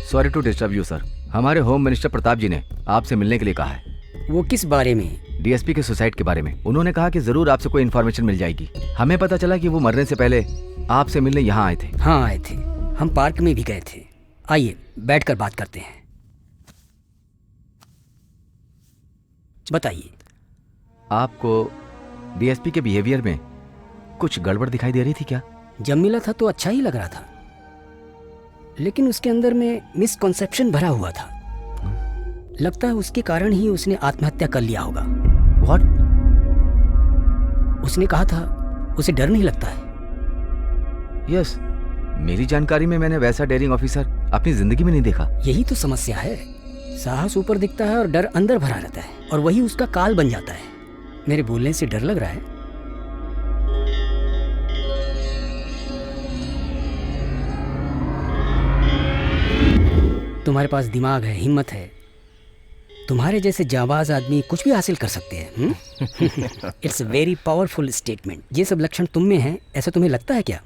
Sorry to disturb you sir. हमारे होम मिनिस्टर प्रताप जी ने आपसे मिलने के लिए कहा है। वो किस बारे में? डीएसपी के सुसाइड के बारे में। उन्होंने कहा कि जरूर आपसे कोई इन्फॉर्मेशन मिल जाएगी। हमें पता चला कि वो मरने से पहले आपसे मिलने यहाँ आए थे। हाँ आए थे, हम पार्क में भी गए थे। आइए बैठकर बात करते हैं। बताइए। आपको डीएसपी के बिहेवियर में कुछ गड़बड़ दिखाई दे रही थी क्या? जब मिला था तो अच्छा ही लग रहा था, लेकिन उसके अंदर में मिसकॉन्सेप्शन भरा हुआ था। लगता है उसके कारण ही उसने आत्महत्या कर लिया होगा। What? उसने कहा था उसे डर नहीं लगता है। यस, मेरी जानकारी में मैंने वैसा डेयरिंग ऑफिसर अपनी जिंदगी में नहीं देखा। यही तो समस्या है, साहस ऊपर दिखता है और डर अंदर भरा रहता है, और वही उसका काल बन जाता है। मेरे बोलने से डर लग रहा है? तुम्हारे पास दिमाग है, हिम्मत है, तुम्हारे जैसे जाबाज आदमी कुछ भी हासिल कर सकते हैं। It's very powerful statement. ये सब लक्षण तुम में हैं, ऐसा तुम्हें लगता है क्या?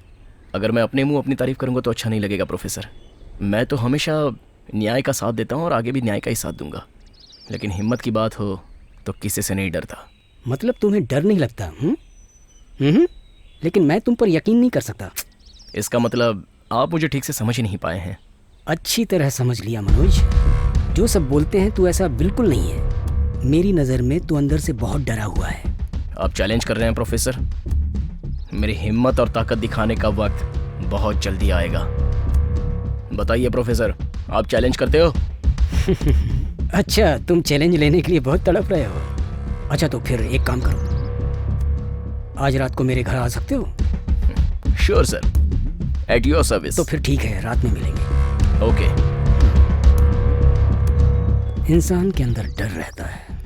अगर मैं अपने मुंह अपनी तारीफ करूंगा तो अच्छा नहीं लगेगा प्रोफेसर। मैं तो हमेशा न्याय का साथ देता हूँ और आगे भी न्याय का ही साथ दूंगा, लेकिन हिम्मत की बात हो तो किसी से नहीं डरता। मतलब तुम्हें डर नहीं लगता? लेकिन मैं तुम पर यकीन नहीं कर सकता। इसका मतलब आप मुझे ठीक से समझ ही नहीं पाए हैं। अच्छी तरह समझ लिया मनोज। जो सब बोलते हैं तू ऐसा बिल्कुल नहीं है। मेरी नज़र में तू अंदर से बहुत डरा हुआ है। आप चैलेंज कर रहे हैं प्रोफेसर? मेरी हिम्मत और ताकत दिखाने का वक्त बहुत जल्दी आएगा। बताइए प्रोफेसर, आप चैलेंज करते हो? अच्छा, तुम चैलेंज लेने के लिए बहुत तड़प रहे हो। अच्छा तो फिर एक काम करो, आज रात को मेरे घर आ सकते हो? Sure sir, at your service. तो फिर ठीक है, रात में मिलेंगे। ओके। इंसान के अंदर डर रहता है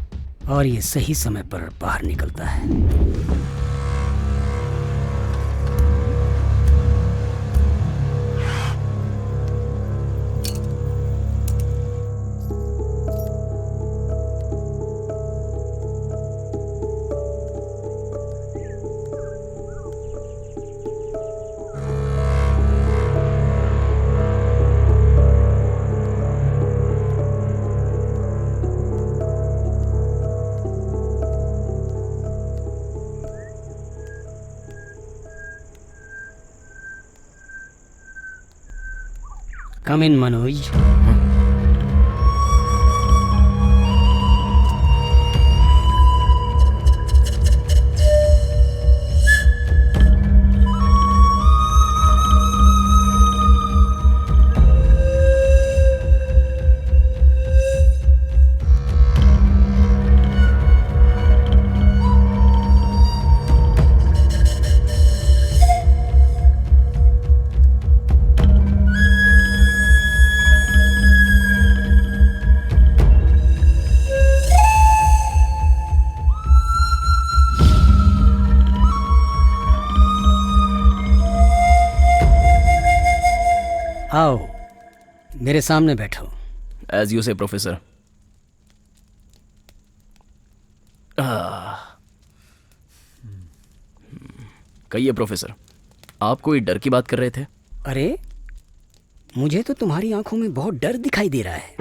और ये सही समय पर बाहर निकलता है। Come in, Manoj. आओ मेरे सामने बैठो। एज यू से प्रोफेसर। कहिए प्रोफेसर, आप कोई डर की बात कर रहे थे? अरे मुझे तो तुम्हारी आंखों में बहुत डर दिखाई दे रहा है।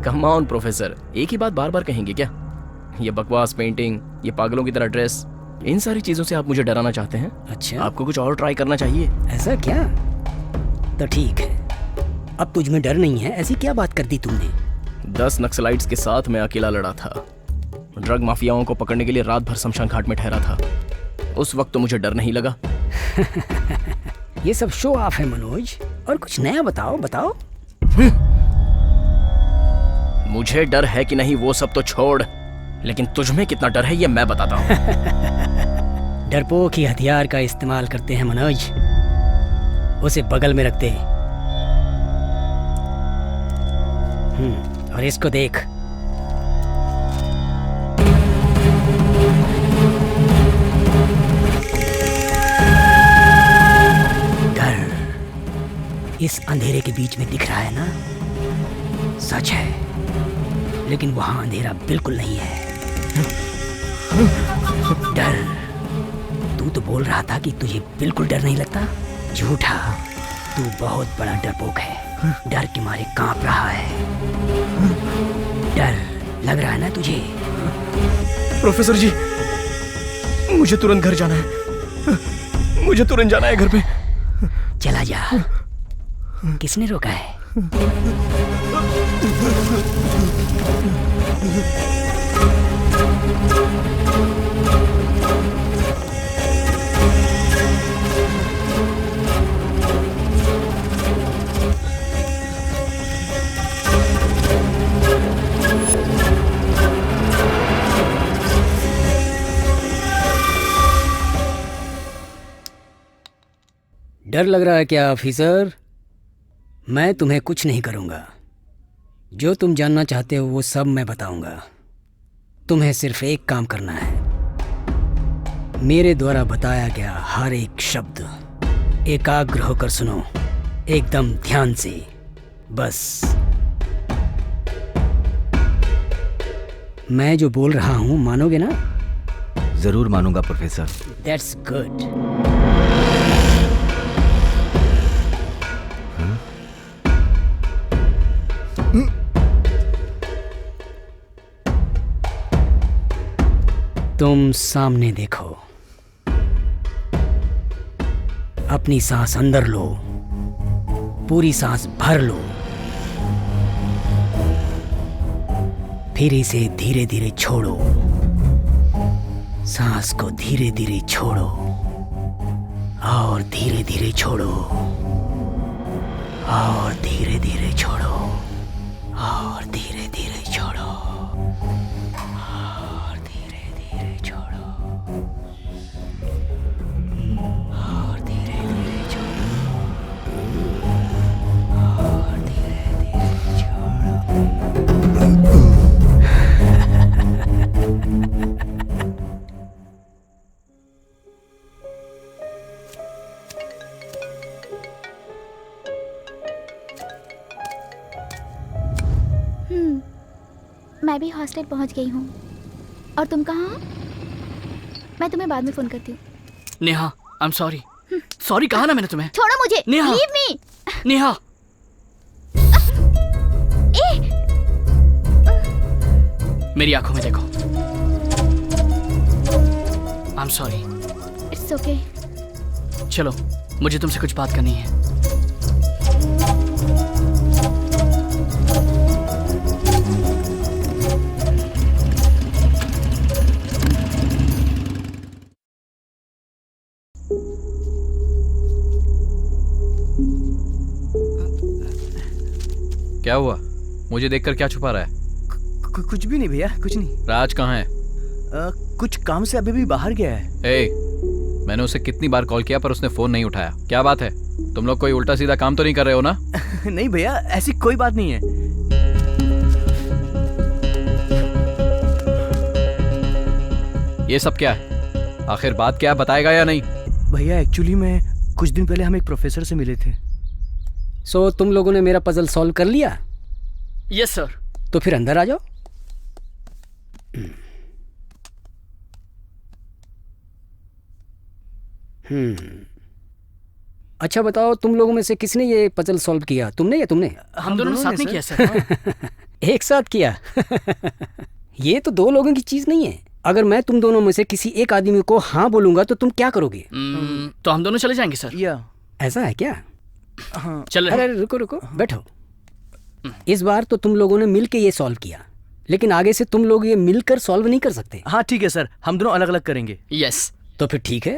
कम ऑन प्रोफेसर, एक ही बात बार बार कहेंगे क्या? ये बकवास पेंटिंग, ये पागलों की तरह ड्रेस, इन सारी चीजों से आप मुझे डराना चाहते हैं? अच्छा, आपको कुछ और ट्राई करना चाहिए। ऐसा क्या? तो ठीक है, अब तुझ में डर नहीं है, ऐसी क्या बात कर दी तुमने? 10 नक्सलाइट्स के साथ मैं अकेला लड़ा था। ड्रग माफियाओं को पकड़ने के लिए रात भर शमशान घाट में ठहरा था। उस वक्त तो मुझे डर नहीं लगा। ये सब शो ऑफ है मनोज, और कुछ नया बताओ। मुझे डर है कि नहीं वो सब तो छोड़, लेकिन तुझ में कितना डर है ये मैं बताता हूँ। डरपोक ही हथियार का इस्तेमाल करते हैं मनोज, उसे बगल में रखते हैं। और इसको देख, डर इस अंधेरे के बीच में दिख रहा है ना? सच है, लेकिन वहां अंधेरा बिल्कुल नहीं है। डर, तू तो बोल रहा था कि तुझे बिल्कुल डर नहीं लगता। झूठा, तू बहुत बड़ा डरपोक है। डर के मारे कांप रहा है। डर लग रहा है ना तुझे? प्रोफेसर जी, मुझे तुरंत घर जाना है। मुझे तुरंत जाना है घर पे। चला जा। किसने रोका है? डर लग रहा है क्या ऑफिसर? मैं तुम्हें कुछ नहीं करूंगा। जो तुम जानना चाहते हो वो सब मैं बताऊंगा। तुम्हें सिर्फ एक काम करना है। मेरे द्वारा बताया गया हर एक शब्द एकाग्र होकर सुनो, एकदम ध्यान से। बस मैं जो बोल रहा हूं मानोगे ना? जरूर मानूंगा प्रोफेसर। That's good. तुम सामने देखो। अपनी सांस अंदर लो, पूरी सांस भर लो, फिर इसे धीरे धीरे छोड़ो। सांस को धीरे धीरे छोड़ो और धीरे धीरे छोड़ो और धीरे धीरे छोड़ो और धीरे धीरे छोड़ो और धीरे धीरे छोड़ो और धीरे धीरे छोड़ो और धीरे धीरे छोड़ो। मैं भी हॉस्टल पहुंच गई हूँ। और तुम कहाँ हो? मैं तुम्हें बाद में फोन करती हूँ। Neha, I am sorry. Sorry कहा ना मैंने तुम्हें। छोड़ो मुझे। Neha, leave me. नेहा। मेरी आंखों में देखो। I am sorry. It's okay. चलो, मुझे तुमसे कुछ बात करनी है। क्या हुआ? मुझे देखकर क्या छुपा रहा है? कुछ भी नहीं भैया, कुछ नहीं। राज कहाँ है? कुछ काम से अभी भी बाहर गया है। मैंने उसे कितनी बार कॉल किया पर उसने फोन नहीं उठाया। क्या बात है? तुम लोग कोई उल्टा सीधा काम तो नहीं कर रहे हो ना? नहीं भैया, ऐसी कोई बात नहीं है। ये सब क्या है? आखिर बात क्या बताएगा या नहीं? भैया एक्चुअली में कुछ दिन पहले हम एक प्रोफेसर से मिले थे। सो तुम लोगों ने मेरा पजल सॉल्व कर लिया? Yes sir. तो फिर अंदर आ जाओ। अच्छा बताओ, तुम लोगों में से किसने ये पजल सॉल्व किया? तुमने या तुमने? हम दोनों साथ नहीं किया सर। एक साथ किया? ये तो दो लोगों की चीज नहीं है। अगर मैं तुम दोनों में से किसी एक आदमी को हाँ बोलूंगा तो तुम क्या करोगे? तो हम दोनों चले जाएंगे सर। या ऐसा है क्या? चल। अरे रुको रुको, बैठो। इस बार तो तुम लोगों ने मिलके ये सॉल्व किया, लेकिन आगे से तुम लोग ये मिलकर सॉल्व नहीं कर सकते। हाँ ठीक है सर, हम दोनों अलग अलग करेंगे। यस। तो फिर ठीक है।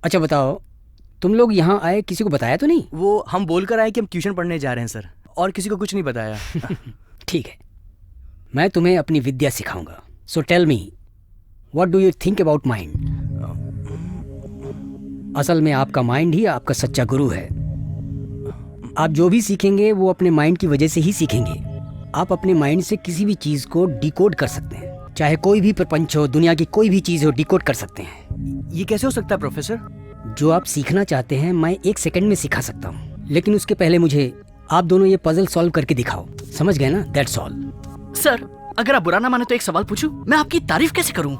अच्छा बताओ, तुम लोग यहाँ आए किसी को बताया तो नहीं? वो हम बोलकर आए कि हम ट्यूशन पढ़ने जा रहे हैं सर, और किसी को कुछ नहीं बताया। ठीक है, मैं तुम्हें अपनी विद्या सिखाऊंगा। So tell me, what do you think about mind? असल में आपका माइंड ही आपका सच्चा गुरु है। आप जो भी सीखेंगे वो अपने माइंड की वजह से ही सीखेंगे। आप अपने माइंड से किसी भी चीज को डिकोड कर सकते हैं, चाहे कोई भी प्रपंच हो, दुनिया की कोई भी चीज हो, डिकोड कर सकते हैं। ये कैसे हो सकता है प्रोफेसर? जो आप सीखना चाहते हैं मैं 1 सेकंड में सिखा सकता हूँ, लेकिन उसके पहले मुझे आप दोनों ये पजल सॉल्व करके दिखाओ। समझ गए ना? That's all. सर, अगर आप बुरा ना माने तो एक सवाल पूछूं? मैं आपकी तारीफ कैसे करूं?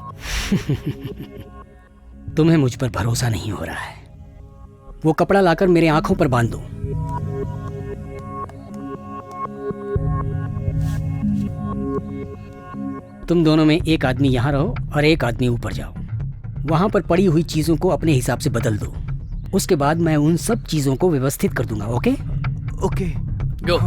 तुम्हें मुझ पर भरोसा नहीं हो रहा है। वो कपड़ा लाकर मेरे आंखों पर बांध दो। तुम दोनों में एक आदमी यहाँ रहो और एक आदमी ऊपर जाओ। वहाँ पर पड़ी हुई चीज़ों को अपने हिसाब से बदल दो। उसके बाद मैं उन सब चीज़ों को व्यवस्थित कर दूंगा। Okay okay go.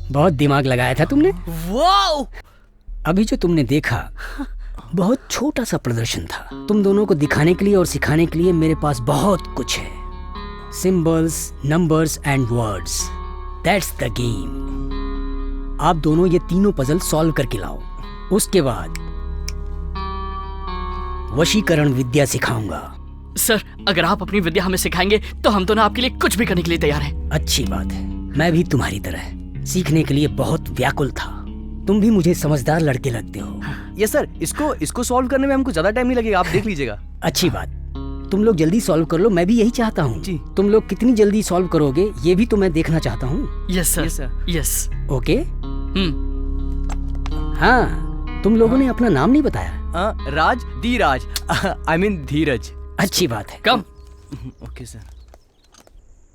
बहुत दिमाग लगाया था तुमने। वाओ! अभी जो तुमने देखा बहुत छोटा सा प्रदर्शन था। तुम दोनों को दिखाने के लिए और सिखाने के लिए मेरे पास बहुत कुछ है। Symbols, numbers and words, that's the game. आप दोनों ये तीनों पजल सॉल्व करके लाओ। उसके बाद वशीकरण विद्या सिखाऊंगा। सर, अगर आप अपनी विद्या हमें सिखाएंगे तो हम दोनों आपके लिए कुछ भी करने के लिए तैयार हैं। अच्छी बात है। मैं भी तुम्हारी तरह सीखने के लिए बहुत व्याकुल था। तुम भी मुझे समझदार लड़के लगते हो। यस सर, इसको सॉल्व करने में हमको ज्यादा टाइम नहीं लगेगा, आप देख लीजिएगा। अच्छी बात, तुम लोग जल्दी सॉल्व कर लो। मैं भी यही चाहता हूँ। जी। तुम लोग कितनी जल्दी सॉल्व करोगे ये भी तो मैं देखना चाहता हूँ। Yes sir, yes. ओके। हाँ, तुम लोगों ने अपना नाम नहीं बताया। Raj, Dhiraj, I mean Dheeraj. अच्छी बात है। कम। Okay sir.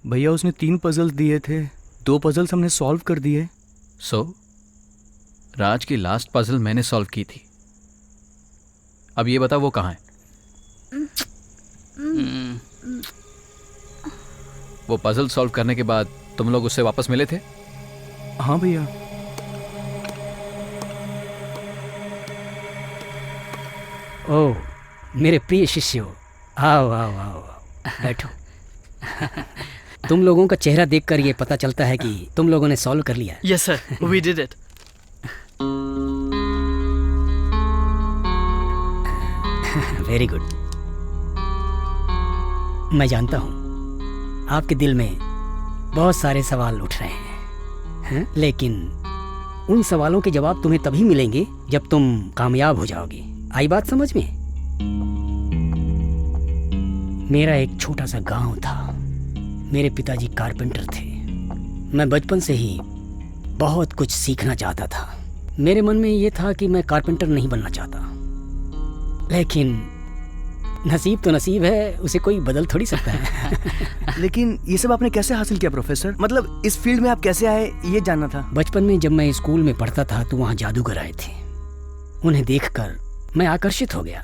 भैया उसने 3 पजल्स दिए थे, 2 पजल्स हमने सॉल्व कर दिए। राज की लास्ट पजल मैंने सॉल्व की थी। अब ये बता वो कहाँ है? वो पजल सॉल्व करने के बाद तुम लोग उससे वापस मिले थे? हाँ भैया। ओह मेरे प्रिय शिष्यों, आओ आओ आओ, बैठो। तुम लोगों का चेहरा देखकर ये पता चलता है कि तुम लोगों ने सॉल्व कर लिया। Yes sir, we did it. Very good. मैं जानता हूँ आपके दिल में बहुत सारे सवाल उठ रहे हैं, लेकिन उन सवालों के जवाब तुम्हें तभी मिलेंगे जब तुम कामयाब हो जाओगे। आई बात समझ में? मेरा एक छोटा सा गांव था। मेरे पिताजी कारपेंटर थे। मैं बचपन से ही बहुत कुछ सीखना चाहता था। मेरे मन में ये था कि मैं कारपेंटर नहीं बनना चाहता, लेकिन नसीब तो नसीब है, उसे कोई बदल थोड़ी सकता है। लेकिन ये सब आपने कैसे हासिल किया प्रोफेसर? मतलब इस फील्ड में आप कैसे आए ये जानना था। बचपन में जब मैं स्कूल में पढ़ता था तो वहाँ जादूगर आए थे। उन्हें देखकर मैं आकर्षित हो गया।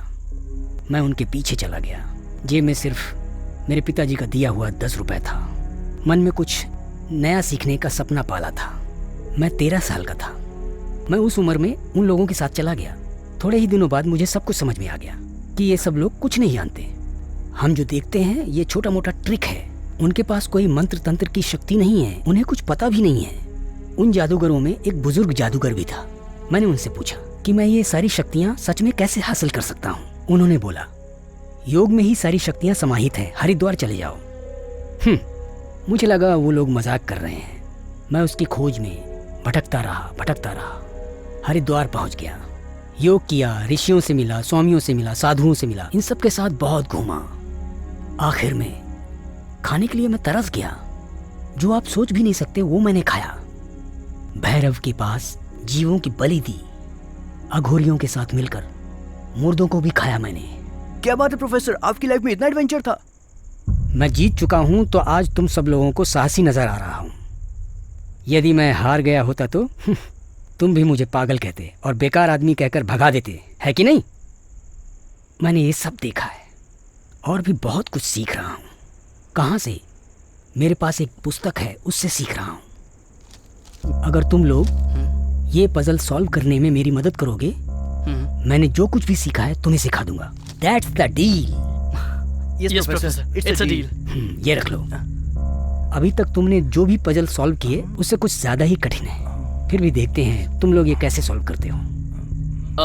मैं उनके पीछे चला गया। जेब में सिर्फ मेरे पिताजी का दिया हुआ 10 रुपए था। मन में कुछ नया सीखने का सपना पाला था। मैं 13 साल का था। मैं उस उम्र में उन लोगों के साथ चला गया। थोड़े ही दिनों बाद मुझे सब कुछ समझ में आ गया कि ये सब लोग कुछ नहीं जानते। हम जो देखते हैं ये छोटा मोटा ट्रिक है। उनके पास कोई मंत्र तंत्र की शक्ति नहीं है। उन्हें कुछ पता भी नहीं है। उन जादूगरों में एक बुजुर्ग जादूगर भी था। मैंने उनसे पूछा कि मैं ये सारी शक्तियाँ सच में कैसे हासिल कर सकता हूँ। उन्होंने बोला, योग में ही सारी शक्तियाँ समाहित हैं, हरिद्वार चले जाओ। मुझे लगा वो लोग मजाक कर रहे हैं। मैं उसकी खोज में भटकता रहा। हरिद्वार पहुंच गया, योग किया, ऋषियों से मिला, स्वामियों से मिला, साधुओं से मिला, इन सब के साथ बहुत घूमा। आखिर में खाने के लिए मैं तरस गया। जो आप सोच भी नहीं सकते वो मैंने खाया। भैरव के पास जीवों की बलि दी, अघोरियों के साथ मिलकर मुर्दों को भी खाया मैंने। क्या बात है प्रोफेसर, आपकी लाइफ में इतना एडवेंचर था। मैं जीत चुका हूं तो आज तुम सब लोगों को साहसी नजर आ रहा हूं। यदि मैं हार गया होता तो तुम भी मुझे पागल कहते और बेकार आदमी कहकर भगा देते, है कि नहीं? मैंने ये सब देखा है और भी बहुत कुछ सीख रहा हूं। कहां से? मेरे पास एक पुस्तक है, उससे सीख रहा हूं। अगर तुम लोग ये पजल सॉल्व करने में मेरी मदद करोगे, मैंने जो कुछ भी सीखा है तुम्हें सिखा दूंगा। That's the deal. Yes, Professor. It's a deal. ये रख लो। अभी तक तुमने जो भी पजल सॉल्व किए उससे कुछ ज्यादा ही कठिन है। फिर भी देखते हैं तुम लोग ये कैसे सॉल्व करते हो।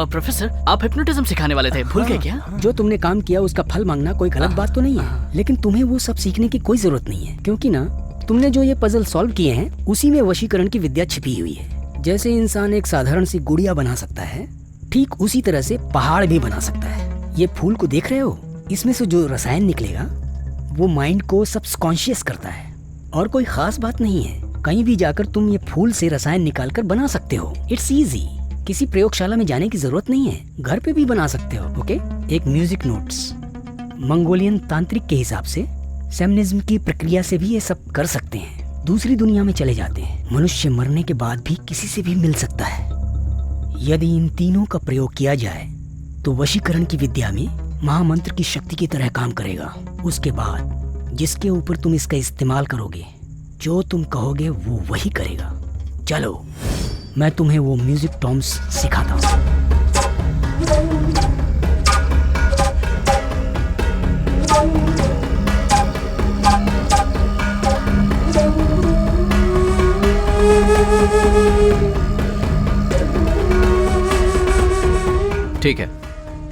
प्रोफेसर, आप हिप्नोटिज्म सिखाने वाले थे, भूल गए क्या? जो तुमने काम किया उसका फल मांगना कोई गलत बात तो नहीं है, लेकिन तुम्हें वो सब सीखने की कोई जरूरत नहीं है, क्योंकि ना तुमने जो ये पजल सॉल्व किए हैं उसी में वशीकरण की विद्या छिपी हुई है। जैसे इंसान एक साधारण सी गुड़िया बना सकता है, ठीक उसी तरह से पहाड़ भी बना सकता है। ये फूल को देख रहे हो? इसमें से जो रसायन निकलेगा वो माइंड को सबकॉन्शियस करता है और कोई खास बात नहीं है। कहीं भी जाकर तुम ये फूल से रसायन निकालकर बना सकते हो। It's easy. किसी प्रयोगशाला में जाने की जरूरत नहीं है, घर पे भी बना सकते हो। ओके? एक म्यूजिक नोट्स। मंगोलियन तांत्रिक के हिसाब से शैमनिज्म की प्रक्रिया से भी ये सब कर सकते हैं। दूसरी दुनिया में चले जाते हैं। मनुष्य मरने के बाद भी किसी से भी मिल सकता है। यदि इन तीनों का प्रयोग किया जाए तो वशीकरण की विद्या में महामंत्र की शक्ति की तरह काम करेगा। उसके बाद जिसके ऊपर तुम इसका इस्तेमाल करोगे, जो तुम कहोगे वो वही करेगा। चलो मैं तुम्हें वो म्यूजिक टॉम्स सिखाता हूँ। ठीक है,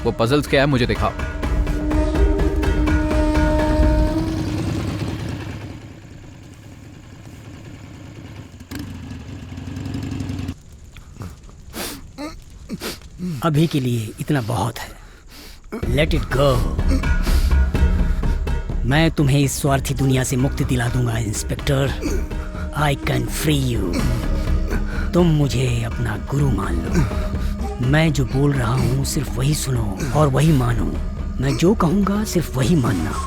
वो पजल्स क्या है मुझे दिखाओ। अभी के लिए इतना बहुत है। Let it go. मैं तुम्हें इस स्वार्थी दुनिया से मुक्ति दिला दूंगा inspector. I can free you. तुम मुझे अपना गुरु मान लो। मैं जो बोल रहा हूँ सिर्फ वही सुनो और वही मानो। मैं जो कहूँगा सिर्फ वही मानना।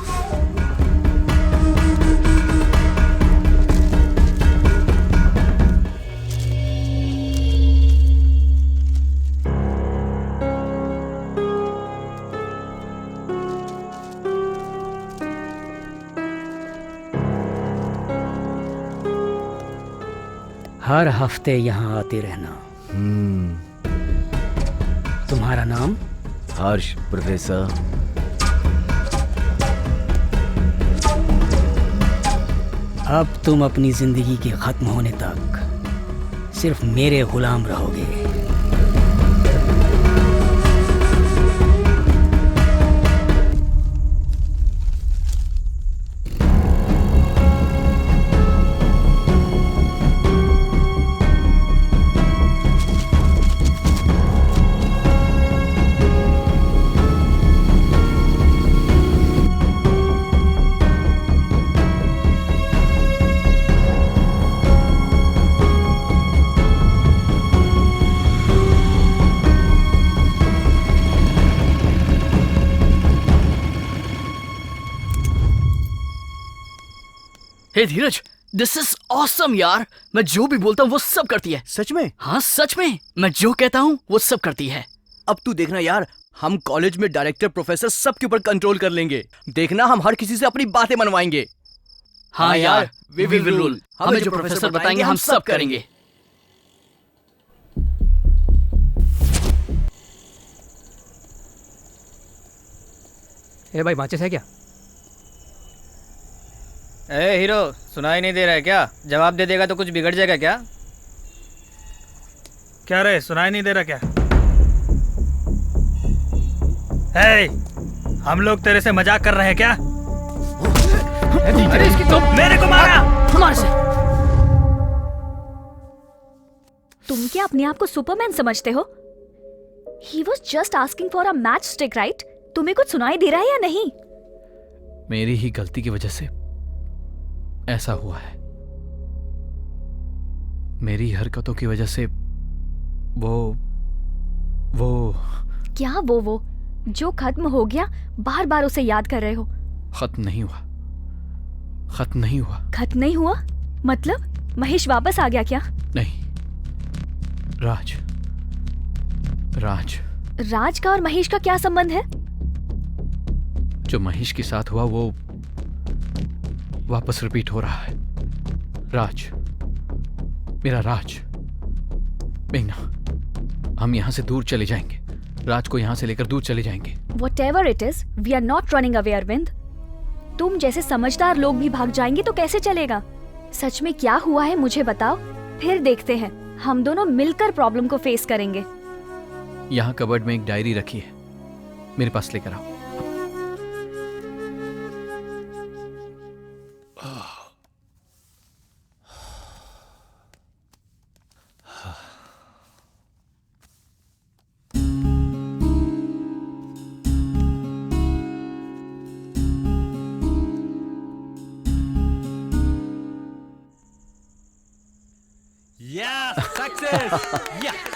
हर हफ्ते यहाँ आते रहना। तुम्हारा नाम? हर्ष प्रोफेसर। अब तुम अपनी जिंदगी के खत्म होने तक सिर्फ मेरे गुलाम रहोगे। हे धीरज, दिस इज ऑसम यार। मैं जो भी बोलता हूँ वो सब करती है। सच में? हाँ सच में। मैं जो कहता हूँ वो सब करती है। अब तू देखना यार, हम कॉलेज में डायरेक्टर प्रोफेसर सबके ऊपर कंट्रोल कर लेंगे। देखना, हम हर किसी से अपनी बातें मनवाएंगे। हाँ यार, वी विल रूल। हमें जो प्रोफेसर बताएंगे हम सब करेंगे। ए भाई, माचिस है क्या? ए हीरो, सुनाई नहीं दे रहा है क्या? जवाब दे देगा तो कुछ बिगड़ जाएगा क्या? क्या रे, सुनाई नहीं दे रहा क्या? हे, हम लोग तेरे से मजाक कर रहे हैं क्या? अरे इसकी तो मेरे को मारा! हमारे से तुम क्या अपने आप को सुपरमैन समझते हो? He was just asking for a matchstick, right? तुम्हें कुछ सुनाई दे रहा है या नहीं? मेरी ही गलती की वजह से ऐसा हुआ है। मेरी हरकतों की वजह से वो क्या वो जो खत्म हो गया बार बार उसे याद कर रहे हो? खत्म नहीं हुआ। खत्म नहीं हुआ। खत्म नहीं हुआ मतलब महेश वापस आ गया क्या? नहीं, राज राज का और महेश का क्या संबंध है? जो महेश के साथ हुआ वो वापस रिपीट हो रहा है। राज, मेरा राज। मीना, हम यहाँ से दूर चले जाएंगे। राज को यहाँ से लेकर दूर चले जाएंगे। Whatever it is, we are not running away, Arvind. तुम जैसे समझदार लोग भी भाग जाएंगे तो कैसे चलेगा? सच में क्या हुआ है मुझे बताओ, फिर देखते हैं। हम दोनों मिलकर प्रॉब्लम को फेस करेंगे। यहाँ कबर्ड में एक डायरी रखी है, मेरे पास लेकर आओ।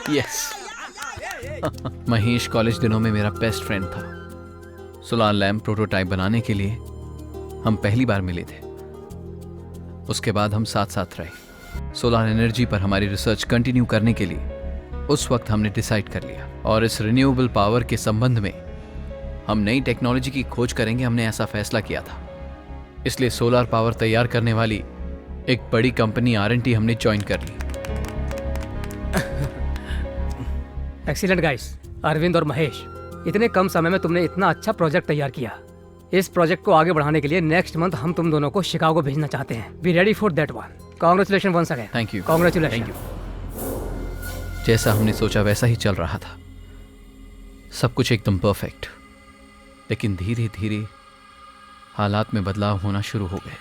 यस। महेश कॉलेज दिनों में मेरा बेस्ट फ्रेंड था। सोलार लैम्प प्रोटोटाइप बनाने के लिए हम पहली बार मिले थे। उसके बाद हम साथ साथ रहे। सोलार एनर्जी पर हमारी रिसर्च कंटिन्यू करने के लिए उस वक्त हमने डिसाइड कर लिया, और इस रिन्यूएबल पावर के संबंध में हम नई टेक्नोलॉजी की खोज करेंगे। हमने ऐसा फैसला किया था। इसलिए सोलार पावर तैयार करने वाली एक बड़ी कंपनी R&T हमने ज्वाइन कर ली। एक्सीलेंट गाइस, अरविंद और महेश, इतने कम समय में तुमने इतना अच्छा प्रोजेक्ट तैयार किया। इस प्रोजेक्ट को आगे बढ़ाने के लिए नेक्स्ट मंथ हम तुम दोनों को शिकागो भेजना चाहते हैं। We ready for that one. Congratulation once again. Thank you. Congratulation. जैसा हमने सोचा वैसा ही चल रहा था, सब कुछ एकदम परफेक्ट। लेकिन धीरे धीरे हालात में बदलाव होना शुरू हो गए।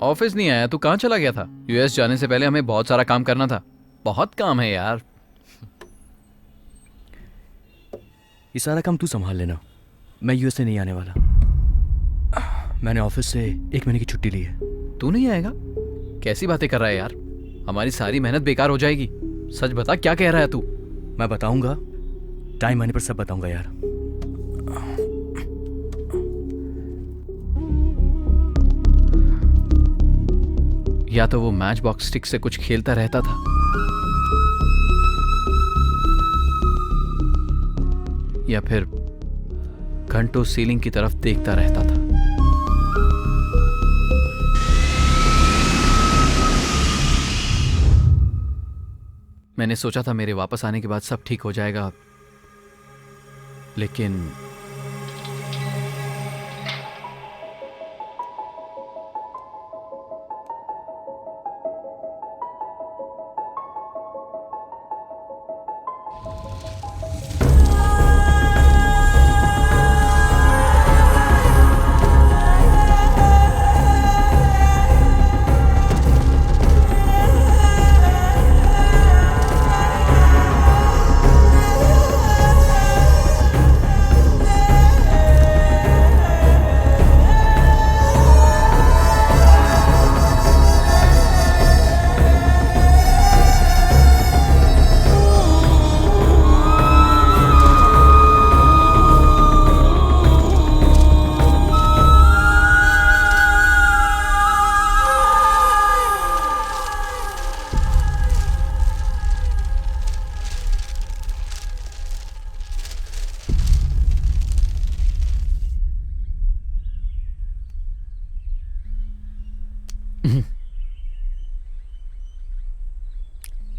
ऑफिस नहीं आया? तू कहाँ चला गया था? यूएस जाने से पहले हमें बहुत सारा काम करना था। बहुत काम है यार। ये सारा काम तू संभाल लेना, मैं यूएस से नहीं आने वाला। मैंने ऑफिस से 1 महीने की छुट्टी ली है। तू नहीं आएगा? कैसी बातें कर रहा है यार, हमारी सारी मेहनत बेकार हो जाएगी। सच बता, क्या कह रहा है तू? मैं बताऊंगा, टाइम आने पर सब बताऊंगा यार। या तो वो मैच बॉक्स स्टिक से कुछ खेलता रहता था, या फिर घंटों सीलिंग की तरफ देखता रहता था। मैंने सोचा था मेरे वापस आने के बाद सब ठीक हो जाएगा, लेकिन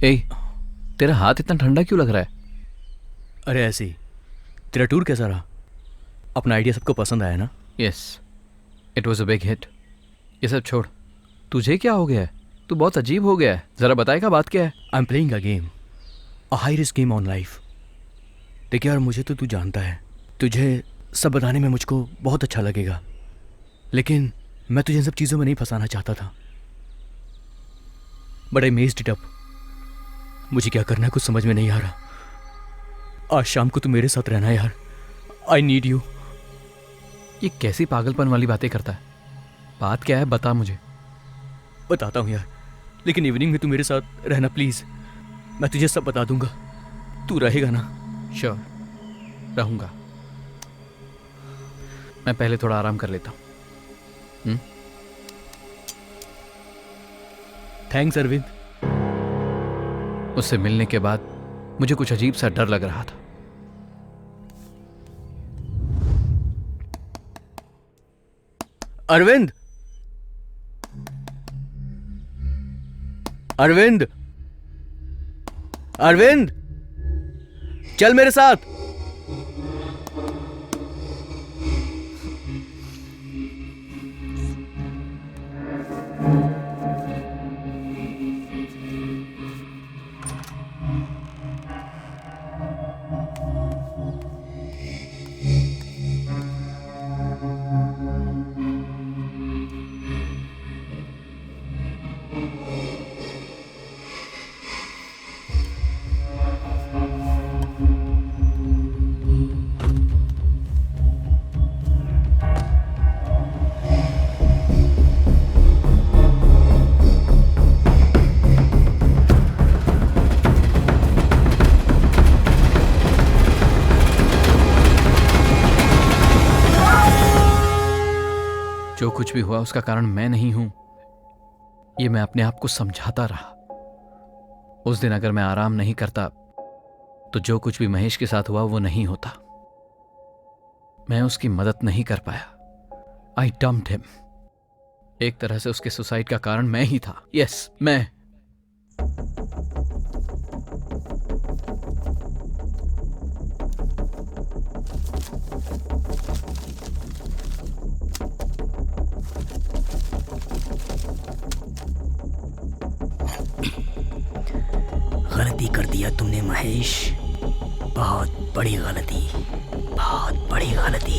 ए, तेरा हाथ इतना ठंडा क्यों लग रहा है? अरे ऐसे ही। तेरा टूर कैसा रहा? अपना आइडिया सबको पसंद आया ना? Yes, it was a big hit. ये सब छोड़, तुझे क्या हो गया है? तू बहुत अजीब हो गया है। जरा बताएगा बात क्या है? I am playing a game, a high risk game on life. देख यार, मुझे तो तू जानता है, तुझे सब बताने में मुझको बहुत अच्छा लगेगा, लेकिन मैं तुझे इन सब चीज़ों में नहीं फंसाना चाहता था। But I messed it up. मुझे क्या करना है कुछ समझ में नहीं आ रहा। आज शाम को तू मेरे साथ रहना है यार, आई नीड यू। ये कैसी पागलपन वाली बातें करता है? बात क्या है, बता मुझे। बताता हूँ यार, लेकिन इवनिंग में तू मेरे साथ रहना प्लीज। मैं तुझे सब बता दूंगा, तू रहेगा ना? श्योर, रहूंगा। मैं पहले थोड़ा आराम कर लेता हूँ। थैंक्स अरविंद। उससे मिलने के बाद मुझे कुछ अजीब सा डर लग रहा था। अरविंद, अरविंद, अरविंद, चल मेरे साथ। जो कुछ भी हुआ उसका कारण मैं नहीं हूं, ये मैं अपने आप को समझाता रहा। उस दिन अगर मैं आराम नहीं करता तो जो कुछ भी महेश के साथ हुआ वो नहीं होता। मैं उसकी मदद नहीं कर पाया। आई डम्प्ड हिम। एक तरह से उसके सुसाइड का कारण मैं ही था। यस, मैं। गलती कर दिया तुमने महेश, बहुत बड़ी गलती, बहुत बड़ी गलती।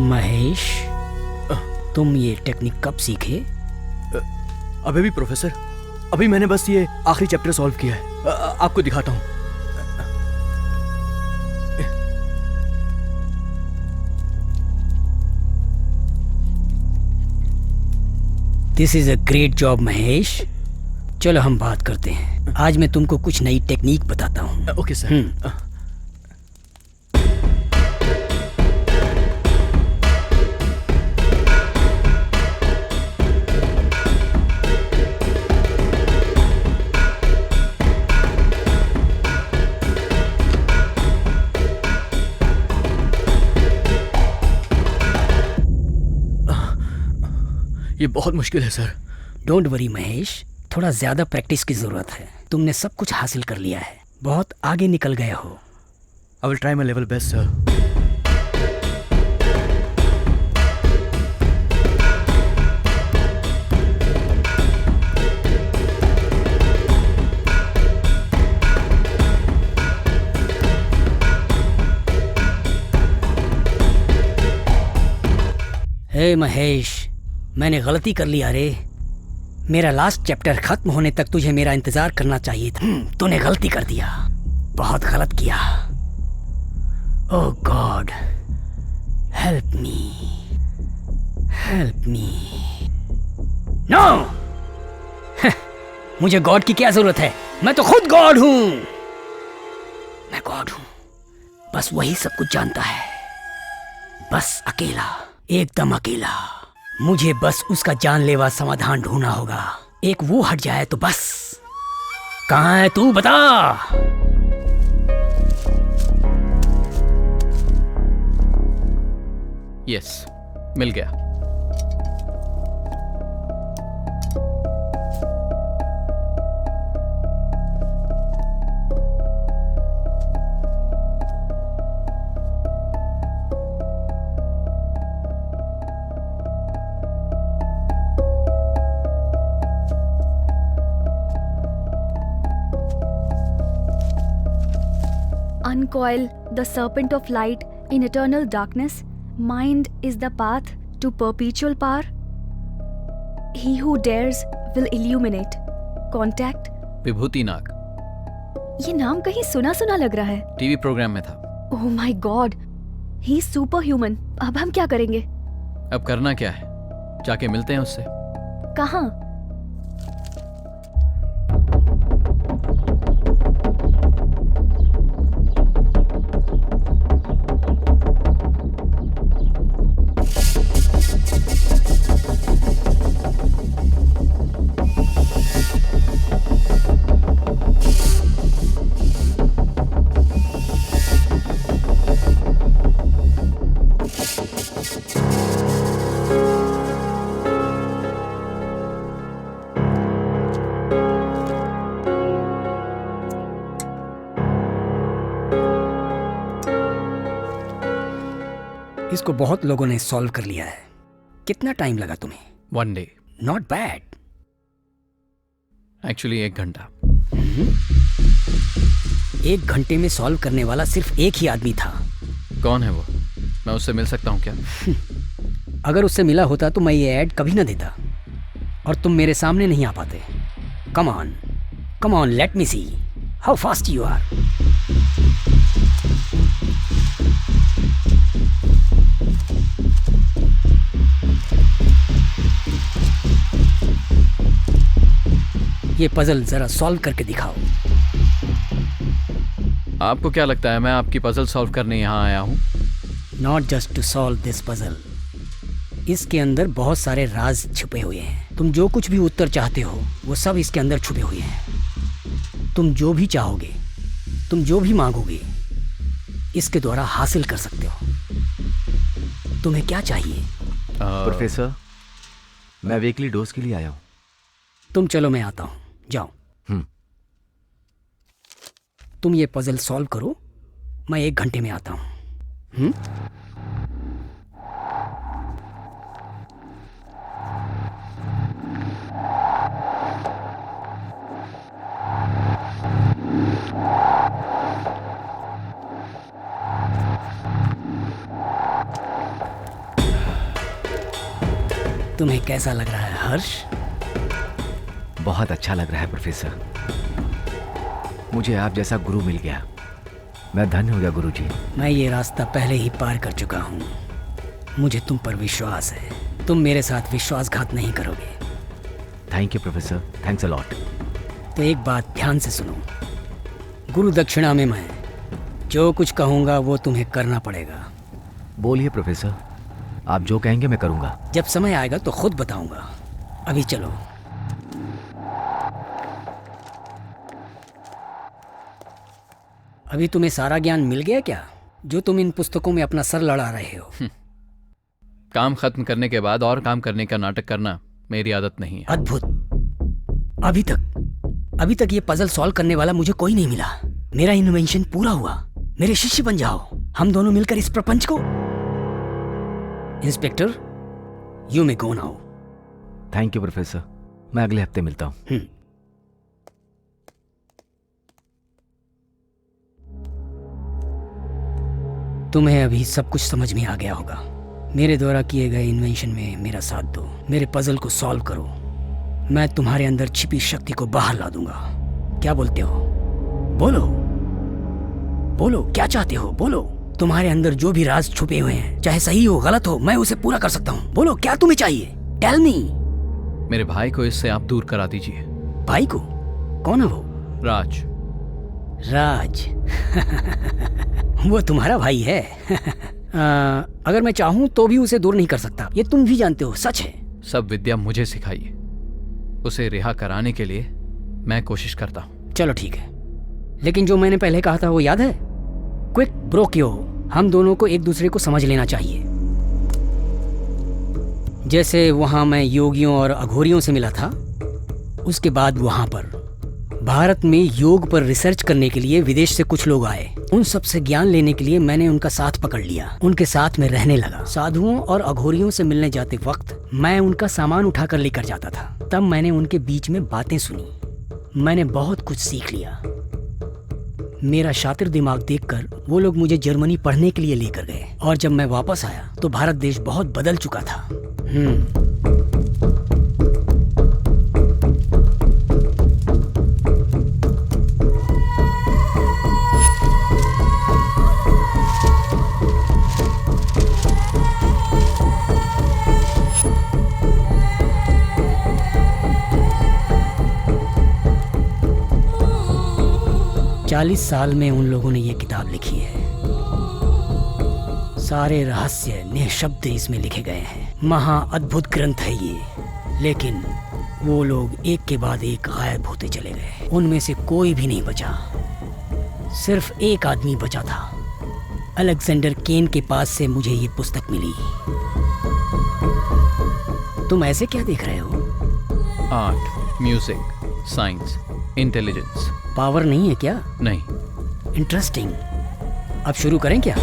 महेश, तुम ये टेक्निक कब सीखे? अभी भी प्रोफेसर, अभी मैंने बस ये आखिरी चैप्टर सॉल्व किया है। आपको दिखाता हूं। This is a great job Mahesh. चलो हम बात करते हैं। आज मैं तुमको कुछ नई टेक्निक बताता हूँ। Okay sir. ये बहुत मुश्किल है सर। डोंट वरी महेश, थोड़ा ज्यादा प्रैक्टिस की जरूरत है। तुमने सब कुछ हासिल कर लिया है, बहुत आगे निकल गए हो। I will try my level best sir. Hey Mahesh, मैंने गलती कर ली। अरे मेरा लास्ट चैप्टर खत्म होने तक तुझे मेरा इंतजार करना चाहिए था। तूने गलती कर दिया, बहुत गलत किया। Oh God, help me, help me. No, मुझे गॉड की क्या जरूरत है? मैं तो खुद गॉड हूं। मैं गॉड हूं, बस वही सब कुछ जानता है। बस अकेला, एकदम अकेला। मुझे बस उसका जानलेवा समाधान ढूंढना होगा। एक वो हट जाए तो बस। कहाँ है तू, बता। यस, मिल गया। Uncoil the serpent of light in eternal darkness. Mind is the path to perpetual power. He who dares will illuminate. Contact. विभूति नाग। ये नाम कहीं सुना सुना लग रहा है। टीवी प्रोग्राम में था। Oh my God, he is superhuman. अब हम क्या करेंगे? अब करना क्या है? जाके मिलते हैं उससे। कहाँ? इसको बहुत लोगों ने सॉल्व कर लिया है। कितना टाइम लगा तुम्हें? 1 डे। Not bad. एक्चुअली 1 घंटा। 1 घंटे में सॉल्व करने वाला सिर्फ एक ही आदमी था। कौन है वो? मैं उससे मिल सकता हूँ क्या? अगर उससे मिला होता तो मैं ये ऐड कभी ना देता और तुम मेरे सामने नहीं आ पाते। Come on, let me see how fast you are. ये पजल जरा सॉल्व करके दिखाओ। आपको क्या लगता है मैं आपकी पजल सॉल्व करने यहाँ आया हूँ? Not just to solve this puzzle. इसके अंदर बहुत सारे राज छुपे हुए हैं। तुम जो कुछ भी उत्तर चाहते हो वो सब इसके अंदर छुपे हुए हैं। तुम जो भी चाहोगे, तुम जो भी मांगोगे, इसके द्वारा हासिल कर सकते हो। तुम्हें क्या चाहिए? प्रोफेसर, मैं वीकली डोज के लिए आया हूँ। तुम चलो, मैं आता हूँ। जाओ। तुम ये पजल सॉल्व करो, मैं 1 घंटे में आता हूँ। तुम्हें कैसा लग रहा है हर्ष? बहुत अच्छा लग रहा है प्रोफेसर। मुझे आप जैसा गुरु मिल गया। मैं धन्य हो गया गुरुजी। मैं ये रास्ता पहले ही पार कर चुका हूँ। मुझे तुम पर विश्वास है। तुम मेरे साथ विश्वासघात नहीं करोगे। Thank you professor, thanks a lot. तो एक बात ध्यान से सुनो। गुरु दक्षिणा में मैं जो कुछ कहूँगा वो तुम्हें करना पड़ेगा। बोलिए प्रोफेसर, आप जो कहेंगे मैं करूँगा। जब समय आएगा तो खुद बताऊँगा। अभी चलो। अभी तुम्हें सारा ज्ञान मिल गया क्या, जो तुम इन पुस्तकों में अपना सर लड़ा रहे हो? काम खत्म करने के बाद और काम करने का नाटक करना मेरी आदत नहीं है। अद्भुत। अभी तक ये पजल सॉल्व करने वाला मुझे कोई नहीं मिला। मेरा इन्वेंशन पूरा हुआ। मेरे शिष्य बन जाओ। हम दोनों मिलकर इस प्रपंच को। Inspector, you may go now. Thank you professor, मैं अगले हफ्ते मिलता हूँ। तुम्हें अभी सब कुछ समझ में आ गया होगा। मेरे द्वारा किए गए इन्वेंशन में मेरा साथ दो, मेरे पजल को सॉल्व करो। मैं तुम्हारे अंदर छिपी शक्ति को बाहर ला दूंगा। क्या बोलते हो? बोलो बोलो, क्या चाहते हो? बोलो। तुम्हारे अंदर जो भी राज छुपे हुए हैं, चाहे सही हो गलत हो, मैं उसे पूरा कर सकता हूँ। बोलो, क्या तुम्हें चाहिए? Tell me. मेरे भाई को इससे आप दूर करा दीजिए। भाई को? कौन है वो? राज। राज वो तुम्हारा भाई है अगर मैं चाहूं तो भी उसे दूर नहीं कर सकता, ये तुम भी जानते हो, सच है। सब विद्या मुझे सिखाइए, उसे रिहा कराने के लिए मैं कोशिश करता हूँ। चलो ठीक है, लेकिन जो मैंने पहले कहा था वो याद है? क्विक ब्रोक्यो, हम दोनों को एक दूसरे को समझ लेना चाहिए। जैसे वहां मैं योगियों और अघोरियों से मिला था, उसके बाद वहां पर भारत में योग पर रिसर्च करने के लिए विदेश से कुछ लोग आए। उन सब से ज्ञान लेने के लिए मैंने उनका साथ पकड़ लिया, उनके साथ में रहने लगा। साधुओं और अघोरियों से मिलने जाते वक्त मैं उनका सामान उठाकर लेकर जाता था। तब मैंने उनके बीच में बातें सुनी, मैंने बहुत कुछ सीख लिया। मेरा शातिर दिमाग देखकर वो लोग मुझे जर्मनी पढ़ने के लिए लेकर गए, और जब मैं वापस आया तो भारत देश बहुत बदल चुका था। 40 साल में उन लोगों ने ये किताब लिखी है। सारे रहस्य निःशब्द इसमें लिखे गए हैं। महा अद्भुत ग्रंथ है ये, लेकिन वो लोग एक के बाद एक गायब होते चले गए। उनमें से कोई भी नहीं बचा, सिर्फ एक आदमी बचा था। अलेक्जेंडर केन के पास से मुझे ये पुस्तक मिली। तुम ऐसे क्या देख रहे हो? Art, music, science, intelligence. Power नहीं है क्या? नहीं। इंटरेस्टिंग। अब शुरू करें क्या?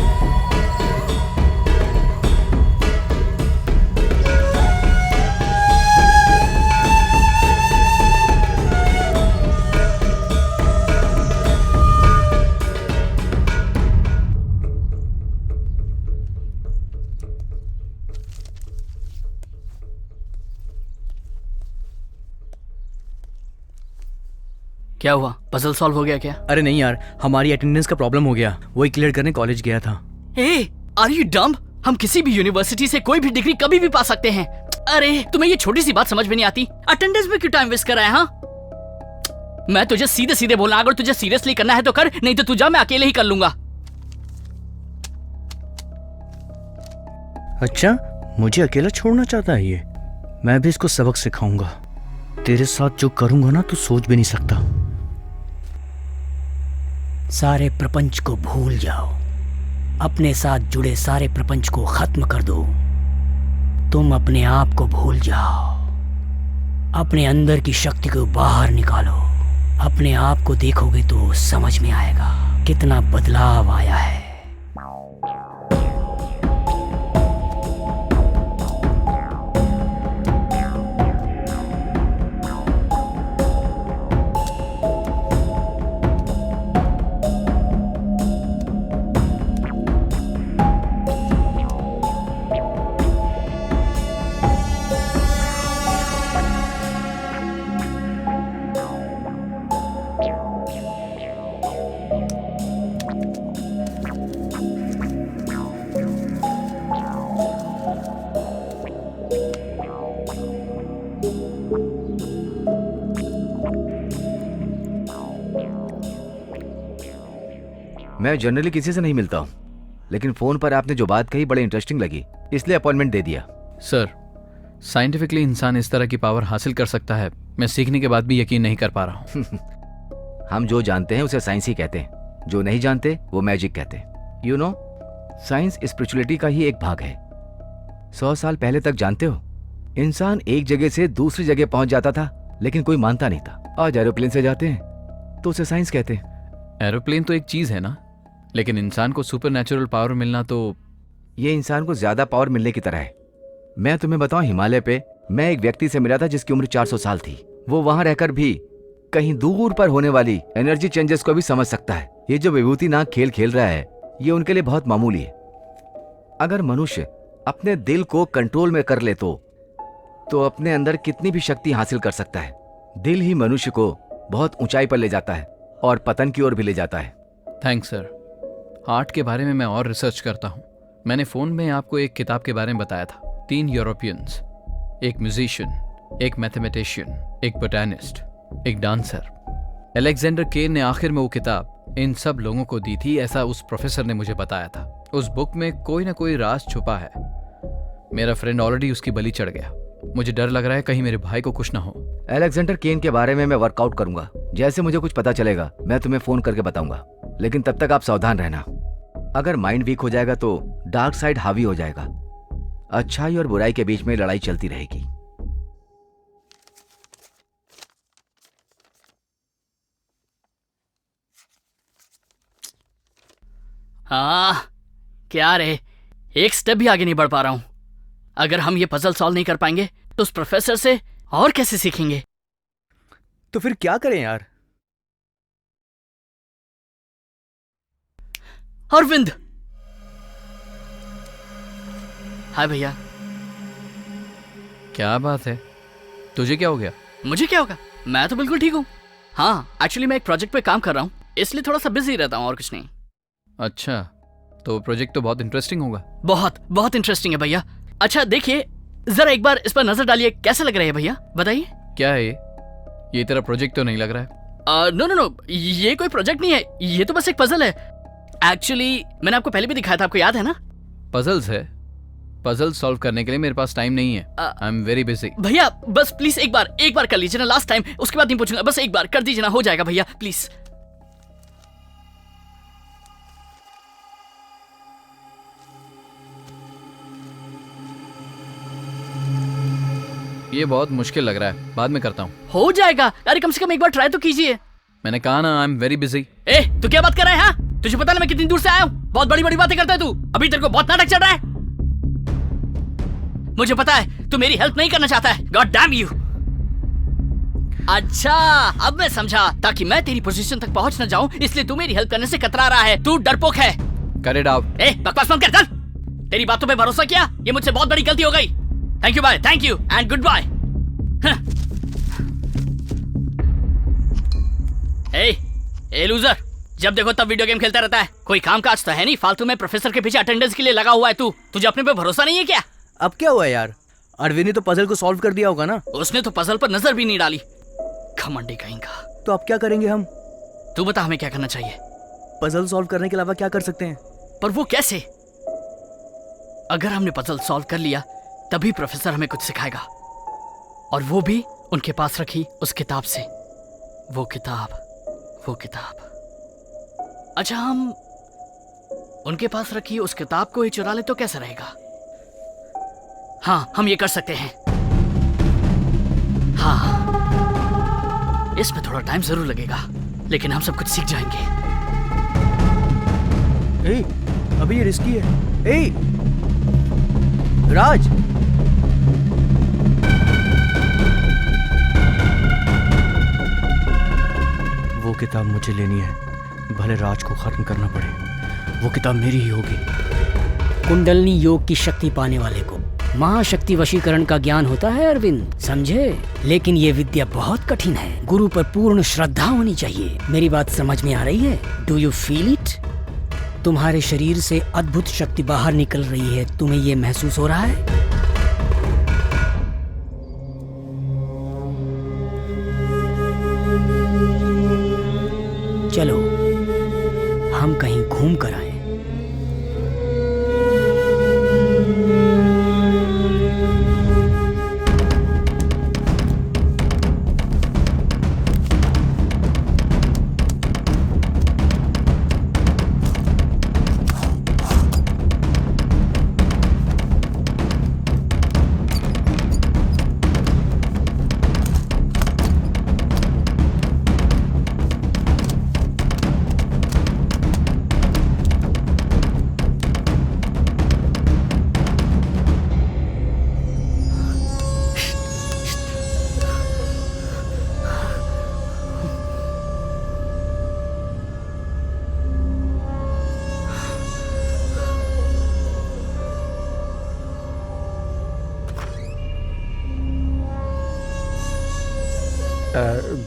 क्या हुआ? पजल सॉल्व हो गया क्या? अरे नहीं यार, हमारी अटेंडेंस का प्रॉब्लम हो गया, वही क्लियर करने कॉलेज गया था। ए, आर यू डम्ब? हम किसी भी यूनिवर्सिटी से कोई भी डिग्री कभी भी पा सकते हैं। अरे तुम्हें ये छोटी सी बात समझ में नहीं आती? अटेंडेंस में क्यों टाइम वेस्ट कर रहा है? हाँ, मैं तुझे सीधे सीधे बोला, अगर तुझे सीरियसली करना है तो कर, नहीं तो तू जा, मैं अकेले ही कर लूंगा। अच्छा, मुझे अकेला छोड़ना चाहता है ये? मैं भी इसको सबक सिखाऊंगा। तेरे साथ जो करूंगा ना, तू सोच भी नहीं सकता। सारे प्रपंच को भूल जाओ, अपने साथ जुड़े सारे प्रपंच को खत्म कर दो। तुम अपने आप को भूल जाओ, अपने अंदर की शक्ति को बाहर निकालो। अपने आप को देखोगे तो समझ में आएगा कितना बदलाव आया है। मैं जनरली किसी से नहीं मिलता हूँ, लेकिन फोन पर आपने जो बात कही बड़े इंटरेस्टिंग लगी, इसलिए अपॉइंटमेंट दे दिया। सर, साइंटिफिकली इंसान इस तरह की पावर हासिल कर सकता है, मैं सीखने के बाद भी यकीन नहीं कर पा रहा हूँ। हम जो जानते हैं उसे साइंस ही कहते हैं, जो नहीं जानते वो मैजिक कहते हैं। यू नो, साइंस स्पिरिचुअलिटी का ही एक भाग है। 100 साल पहले तक जानते हो, इंसान एक जगह से दूसरी जगह पहुंच जाता था, लेकिन कोई मानता नहीं था। आज एरोप्लेन से जाते हैं तो उसे साइंस कहते हैं। एरोप्लेन तो एक चीज है ना, लेकिन इंसान को सुपर नेचुरल पावर मिलना तो ये इंसान को ज्यादा पावर मिलने की तरह है। मैं तुम्हें बताऊं, हिमालय पे मैं एक व्यक्ति से मिला था जिसकी उम्र 400 साल थी। वो वहां रहकर भी कहीं दूर पर होने वाली एनर्जी चेंजेस को भी समझ सकता है। ये जो विभूति नाग खेल खेल रहा है, ये उनके लिए बहुत मामूली है। अगर मनुष्य अपने दिल को कंट्रोल में कर ले तो अपने अंदर कितनी भी शक्ति हासिल कर सकता है। दिल ही मनुष्य को बहुत ऊंचाई पर ले जाता है और पतन की ओर भी ले जाता है। Thanks sir. आर्ट के बारे में मैं और रिसर्च करता हूँ। मैंने फ़ोन में आपको एक किताब के बारे में बताया था। 3 यूरोपियंस, एक म्यूजिशियन, एक मैथमेटिशियन, एक बोटैनिस्ट, एक डांसर। अलेक्जेंडर केन ने आखिर में वो किताब इन सब लोगों को दी थी, ऐसा उस प्रोफेसर ने मुझे बताया था। उस बुक में कोई ना कोई राज छुपा है। मेरा फ्रेंड ऑलरेडी उसकी बलि चढ़ गया। मुझे डर लग रहा है कहीं मेरे भाई को कुछ ना हो। अलेक्जेंडर केन के बारे में मैं वर्कआउट करूंगा। जैसे मुझे कुछ पता चलेगा मैं तुम्हें फोन करके बताऊंगा, लेकिन तब तक आप सावधान रहना। अगर माइंड वीक हो जाएगा तो डार्क साइड हावी हो जाएगा। अच्छाई और बुराई के बीच में लड़ाई चलती रहेगी। हाँ, क्या रे, एक स्टेप भी आगे नहीं बढ़ पा रहा हूं। अगर हम ये पजल सॉल्व नहीं कर पाएंगे तो उस प्रोफेसर से और कैसे सीखेंगे? तो फिर क्या करें यार? अरविंद! हाय भैया। क्या बात है, तुझे क्या हो गया? मुझे क्या होगा, मैं तो बिल्कुल ठीक हूँ। हाँ, एक्चुअली मैं एक प्रोजेक्ट पे काम कर रहा हूँ, इसलिए थोड़ा सा बिजी रहता हूँ और कुछ नहीं। अच्छा, तो प्रोजेक्ट तो बहुत इंटरेस्टिंग होगा। बहुत बहुत इंटरेस्टिंग है भैया। अच्छा देखिए, जरा एक बार इस पर नजर डालिए, कैसा लग रहा है भैया, बताइए। क्या है ये तेरा प्रोजेक्ट तो नहीं लग रहा है। नो नो नो, ये कोई प्रोजेक्ट नहीं है, ये तो बस एक पजल है। एक्चुअली मैंने आपको पहले भी दिखाया था, आपको याद है ना? पजल्स है? पजल सॉल्व करने के लिए मेरे पास टाइम नहीं है। I am very busy. भैया बस प्लीज एक बार कर लीजिए ना, लास्ट टाइम, उसके बाद नहीं पूछूंगा। बस एक बार कर दीजिए ना, हो जाएगा भैया, प्लीज। ये बहुत मुश्किल लग रहा है, बाद में करता हूँ। हो जाएगा, अरे कम से कम एक बार ट्राई तो कीजिए। मैंने कहा ना, आई एम वेरी बिजी। ए, तू क्या बात कर रहा है? हाँ, तुझे पता ना मैं कितनी दूर से आया हूँ? बहुत बड़ी बड़ी बातें करता है तू। अभी तेरे को बहुत नाटक चल रहा है। मुझे पता है तू मेरी हेल्प नहीं करना चाहता है। God damn you. अच्छा, अब मैं समझा, ताकि मैं तेरी पोजीशन तक पहुंच न जाऊं, इसलिए तू मेरी हेल्प करने से कतरा रहा है। तू डरपोक है। Cut it out. ए, बकवास मत कर, चल। तेरी बातों पे भरोसा किया, ये मुझसे बहुत बड़ी गलती हो गई। Thank you, bye. Thank you and good bye. A loser, जब देखो तब वीडियो गेम खेलता रहता है। कोई काम काज तो है नहीं, फालतू में प्रोफेसर के पीछे अटेंडेंस के लिए लगा हुआ है तू। तुझे अपने पे भरोसा नहीं है क्या? अब क्या हुआ यार, अरविंद ने तो पजल को सॉल्व कर दिया होगा ना? उसने तो पजल पर नजर भी नहीं डाली, घमंडी कहीं का। तो अब क्या करेंगे हम? तू बता, हमें क्या करना चाहिए? पजल सॉल्व करने के अलावा क्या कर सकते हैं? पर वो कैसे? अगर हमने पजल सॉल्व कर लिया तभी प्रोफेसर हमें कुछ सिखाएगा, और वो भी उनके पास रखी उस किताब से। वो किताब। अच्छा, हम उनके पास रखी उस किताब को ही चुरा ले तो कैसा रहेगा? हाँ, हम ये कर सकते हैं। हाँ, इसमें थोड़ा टाइम जरूर लगेगा, लेकिन हम सब कुछ सीख जाएंगे। ए, अभी ये रिस्की है। ए, राज, वो किताब मुझे लेनी है, भले राज को खत्म करना पड़े। वो किताब मेरी ही होगी। कुंडलनी योग की शक्ति पाने वाले को महाशक्ति वशीकरण का ज्ञान होता है अरविंद, समझे? लेकिन ये विद्या बहुत कठिन है। गुरु पर पूर्ण श्रद्धा होनी चाहिए। मेरी बात समझ में आ रही है? Do you feel it? तुम्हारे शरीर से अद्भुत शक्ति बाहर निकल रही है, तुम्हें ये महसूस हो रहा है? चलो हम कहीं घूम कर आए।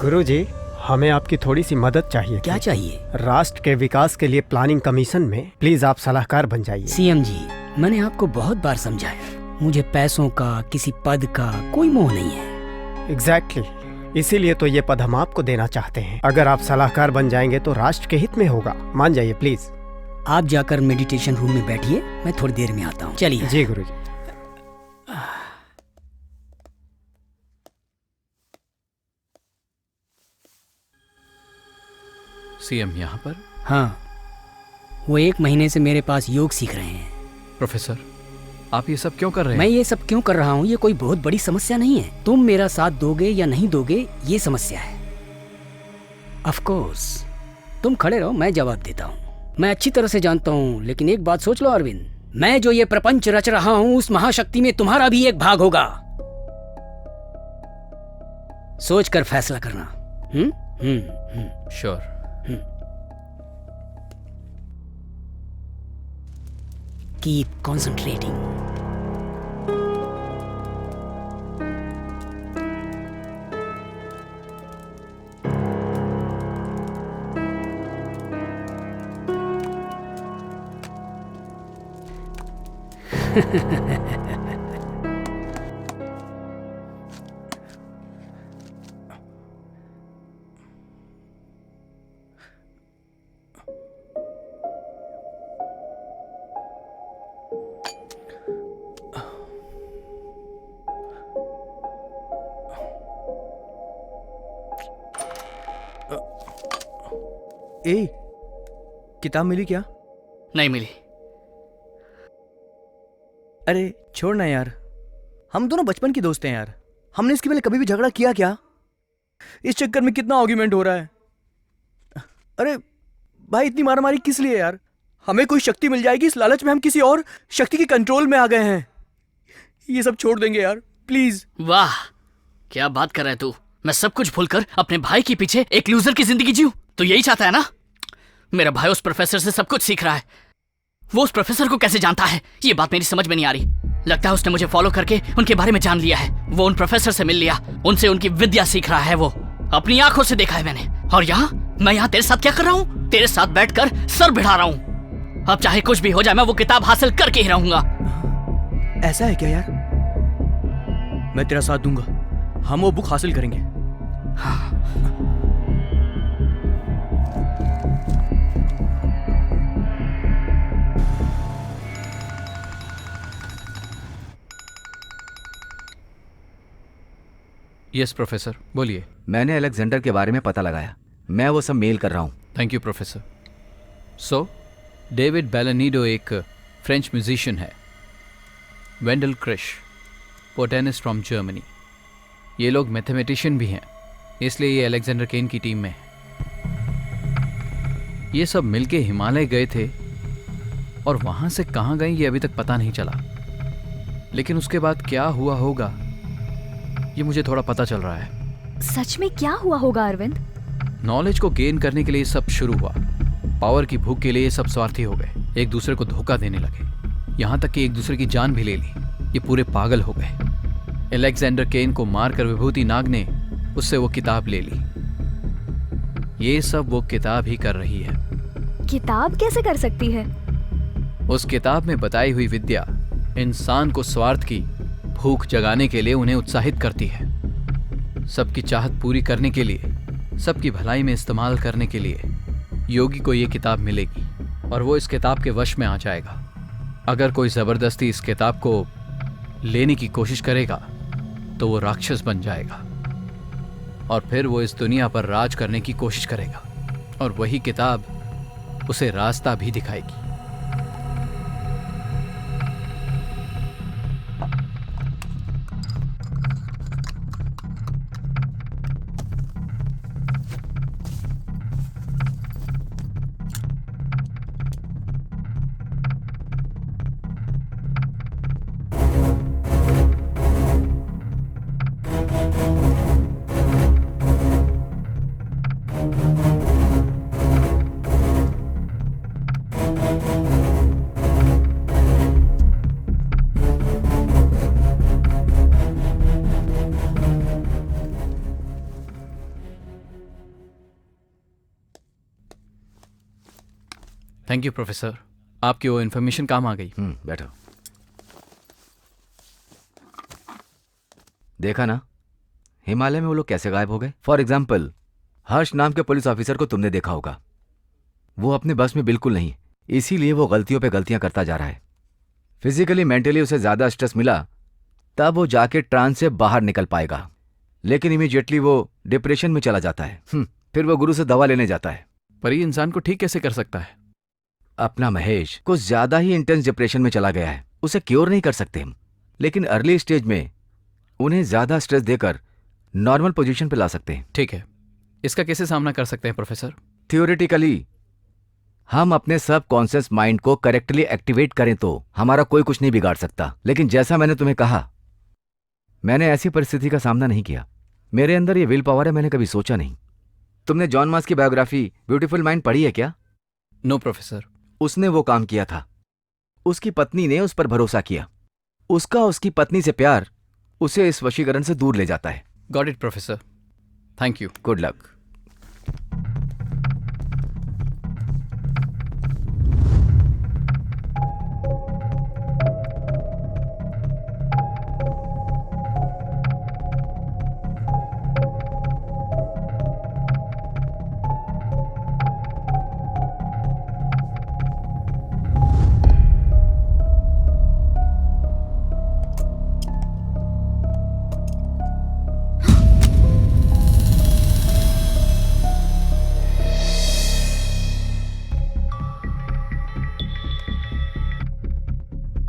गुरुजी, हमें आपकी थोड़ी सी मदद चाहिए। क्या चाहिए? राष्ट्र के विकास के लिए प्लानिंग कमीशन में प्लीज आप सलाहकार बन जाइए। सीएम जी, मैंने आपको बहुत बार समझाया, मुझे पैसों का, किसी पद का कोई मोह नहीं है। एग्जैक्टली, इसीलिए तो ये पद हम आपको देना चाहते हैं। अगर आप सलाहकार बन जाएंगे तो राष्ट्र के हित में होगा। मान जाइए प्लीज। आप जाकर मेडिटेशन रूम में बैठिए, मैं थोड़ी देर में आता हूँ। चलिए। जी गुरुजी। सीएम यहाँ पर? हाँ, वो 1 महीने से मेरे पास योग सीख रहे हैं। प्रोफेसर, आप ये सब क्यों कर रहे हैं? मैं ये सब क्यों कर रहा हूँ, ये कोई बहुत बड़ी समस्या नहीं है। तुम मेरा साथ दोगे या नहीं दोगे, ये समस्या है। ऑफ कोर्स, तुम खड़े रहो, मैं जवाब देता हूँ। मैं अच्छी तरह से जानता हूँ, लेकिन एक बात सोच लो अरविंद, मैं जो ये प्रपंच रच रहा हूँ, उस महाशक्ति में तुम्हारा भी एक भाग होगा। सोच कर फैसला करना। श्योर। Keep concentrating. ए, किताब मिली क्या? नहीं मिली। अरे छोड़ ना यार, हम दोनों बचपन के दोस्त हैं यार। हमने इसके पहले कभी भी झगड़ा किया क्या? इस चक्कर में कितना आर्ग्यूमेंट हो रहा है। अरे भाई, इतनी मारामारी किस लिए यार? हमें कोई शक्ति मिल जाएगी, इस लालच में हम किसी और शक्ति के कंट्रोल में आ गए हैं। ये सब छोड़ देंगे यार, प्लीज। वाह, क्या बात कर रहा है तू? मैं सब कुछ भूलकर अपने भाई के पीछे एक लूजर की जिंदगी जीऊं? तो यही चाहता है ना? मेरा भाई उस प्रोफेसर से सब कुछ सीख रहा है। वो उस प्रोफेसर को कैसे जानता है, ये बात मेरी समझ में नहीं आ रही। लगता है उसने मुझे फॉलो करके उनके बारे में जान लिया है। वो उन प्रोफेसर से मिल लिया, उनसे उनकी विद्या सीख रहा है। वो अपनी आंखों से देखा है मैंने। और मैं यहाँ तेरे साथ क्या कर रहा हूँ? तेरे साथ बैठकर सर भिड़ा रहा हूँ। अब चाहे कुछ भी हो जाए, मैं वो किताब हासिल करके ही रहूंगा। ऐसा है क्या यार? मैं तेरा साथ दूंगा, हम वो बुक हासिल करेंगे। हाँ। यस प्रोफेसर, बोलिए। मैंने अलेक्जेंडर के बारे में पता लगाया, मैं वो सब मेल कर रहा हूँ। Thank you professor. So David बेलेनिडो एक फ्रेंच म्यूजिशियन है। वेंडल क्रिश, पोटेनिस्ट फ्रॉम जर्मनी। ये लोग मैथमेटिशियन भी हैं, इसलिए ये अलेक्जेंडर केन की टीम में है। ये सब मिलके हिमालय गए थे और वहां से कहाँ गए ये अभी तक पता नहीं चला। लेकिन उसके बाद क्या हुआ होगा ये मुझे थोड़ा पता चल रहा है। सच में क्या हुआ होगा अरविंद? नॉलेज को गेन करने के लिए सब शुरू हुआ। पावर की भूख के लिए ये सब स्वार्थी हो गए, एक दूसरे को धोखा देने लगे, यहां तक कि एक दूसरे की जान भी ले ली। ये पूरे पागल हो गए। अलेक्जेंडर केन को मारकर विभूति नाग ने उससे वो किताब ले ली। ये सब वो किताब ही कर रही है। किताब कैसे कर सकती है? उस किताब में बताई हुई विद्या इंसान को स्वार्थ की भूख जगाने के लिए उन्हें उत्साहित करती है। सबकी चाहत पूरी करने के लिए, सबकी भलाई में इस्तेमाल करने के लिए योगी को ये किताब मिलेगी और वो इस किताब के वश में आ जाएगा। अगर कोई जबरदस्ती इस किताब को लेने की कोशिश करेगा तो वो राक्षस बन जाएगा और फिर वो इस दुनिया पर राज करने की कोशिश करेगा और वही किताब उसे रास्ता भी दिखाएगी। थैंक यू प्रोफेसर, आपकी वो इन्फॉर्मेशन काम आ गई। बैठो। देखा ना हिमालय में वो लोग कैसे गायब हो गए। फॉर एग्जाम्पल हर्ष नाम के पुलिस ऑफिसर को तुमने देखा होगा, वो अपने बस में बिल्कुल नहीं, इसीलिए वो गलतियों पे गलतियां करता जा रहा है। फिजिकली मेंटली उसे ज्यादा स्ट्रेस मिला तब वो जाके ट्रांस से बाहर निकल पाएगा, लेकिन इमीडिएटली वो डिप्रेशन में चला जाता है। फिर वो गुरु से दवा लेने जाता है। पर ये इंसान को ठीक कैसे कर सकता है? अपना महेश कुछ ज्यादा ही इंटेंस डिप्रेशन में चला गया है, उसे क्योर नहीं कर सकते हम, लेकिन अर्ली स्टेज में उन्हें ज्यादा स्ट्रेस देकर नॉर्मल पोजीशन पे ला सकते हैं। ठीक है, इसका कैसे सामना कर सकते हैं प्रोफेसर? थियोरेटिकली हम अपने सब कॉन्शियस माइंड को करेक्टली एक्टिवेट करें तो हमारा कोई कुछ नहीं बिगाड़ सकता। लेकिन जैसा मैंने तुम्हें कहा, मैंने ऐसी परिस्थिति का सामना नहीं किया। मेरे अंदर ये विल पावर है, मैंने कभी सोचा नहीं। तुमने जॉन मास की बायोग्राफी ब्यूटीफुल माइंड पढ़ी है क्या? No professor. उसने वो काम किया था, उसकी पत्नी ने उस पर भरोसा किया, उसकी पत्नी से प्यार उसे इस वशीकरण से दूर ले जाता है। Got it professor, thank you, good luck.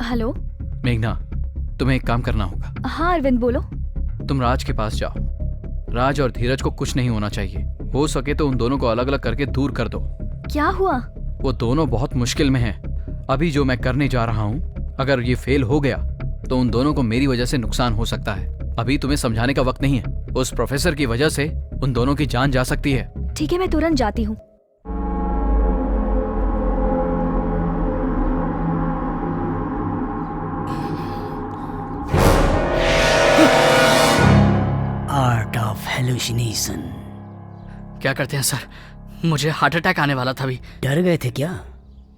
Hello मेघना, तुम्हें एक काम करना होगा। हाँ अरविंद बोलो। तुम राज के पास जाओ। राज और धीरज को कुछ नहीं होना चाहिए, हो सके तो उन दोनों को अलग अलग करके दूर कर दो। क्या हुआ? वो दोनों बहुत मुश्किल में हैं। अभी जो मैं करने जा रहा हूँ, अगर ये फेल हो गया तो उन दोनों को मेरी वजह से नुकसान हो सकता है। अभी तुम्हें समझाने का वक्त नहीं है। उस प्रोफेसर की वजह से उन दोनों की जान जा सकती है। ठीक है, मैं तुरंत जाती हूँ। Art of hallucination. क्या करते हैं सर? मुझे हार्ट अटैक आने वाला था अभी। डर गए थे क्या?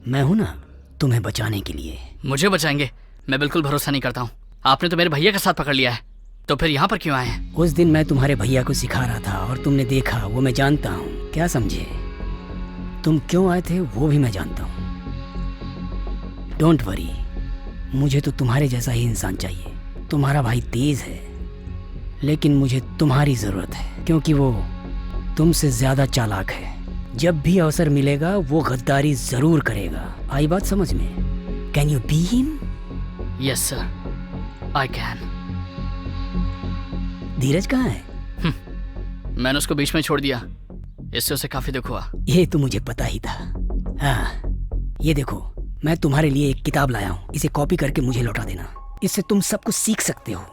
मैं हूं ना तुम्हें बचाने के लिए। मुझे बचाएंगे? मैं बिल्कुल भरोसा नहीं करता हूँ। आपने तो मेरे भैया का साथ पकड़ लिया है, तो फिर यहाँ पर क्यों आए हैं? उस दिन मैं तुम्हारे भैया को सिखा रहा था और तुमने देखा, वो मैं जानता हूँ। क्या समझे? तुम क्यों आए थे वो भी मैं जानता हूँ। डोंट वरी, मुझे तो तुम्हारे जैसा ही इंसान चाहिए। तुम्हारा भाई तेज है, लेकिन मुझे तुम्हारी जरूरत है, क्योंकि वो तुमसे ज्यादा चालाक है। जब भी अवसर मिलेगा वो गद्दारी जरूर करेगा। आई बात समझ में? Can you be him? Yes sir, I can. Dheeraj कहाँ है? मैंने उसको बीच में छोड़ दिया, इससे उसे काफी दुख हुआ। ये तो मुझे पता ही था। हाँ, ये देखो, मैं तुम्हारे लिए एक किताब लाया हूँ, इसे कॉपी करके मुझे लौटा देना। इससे तुम सब कुछ सीख सकते हो।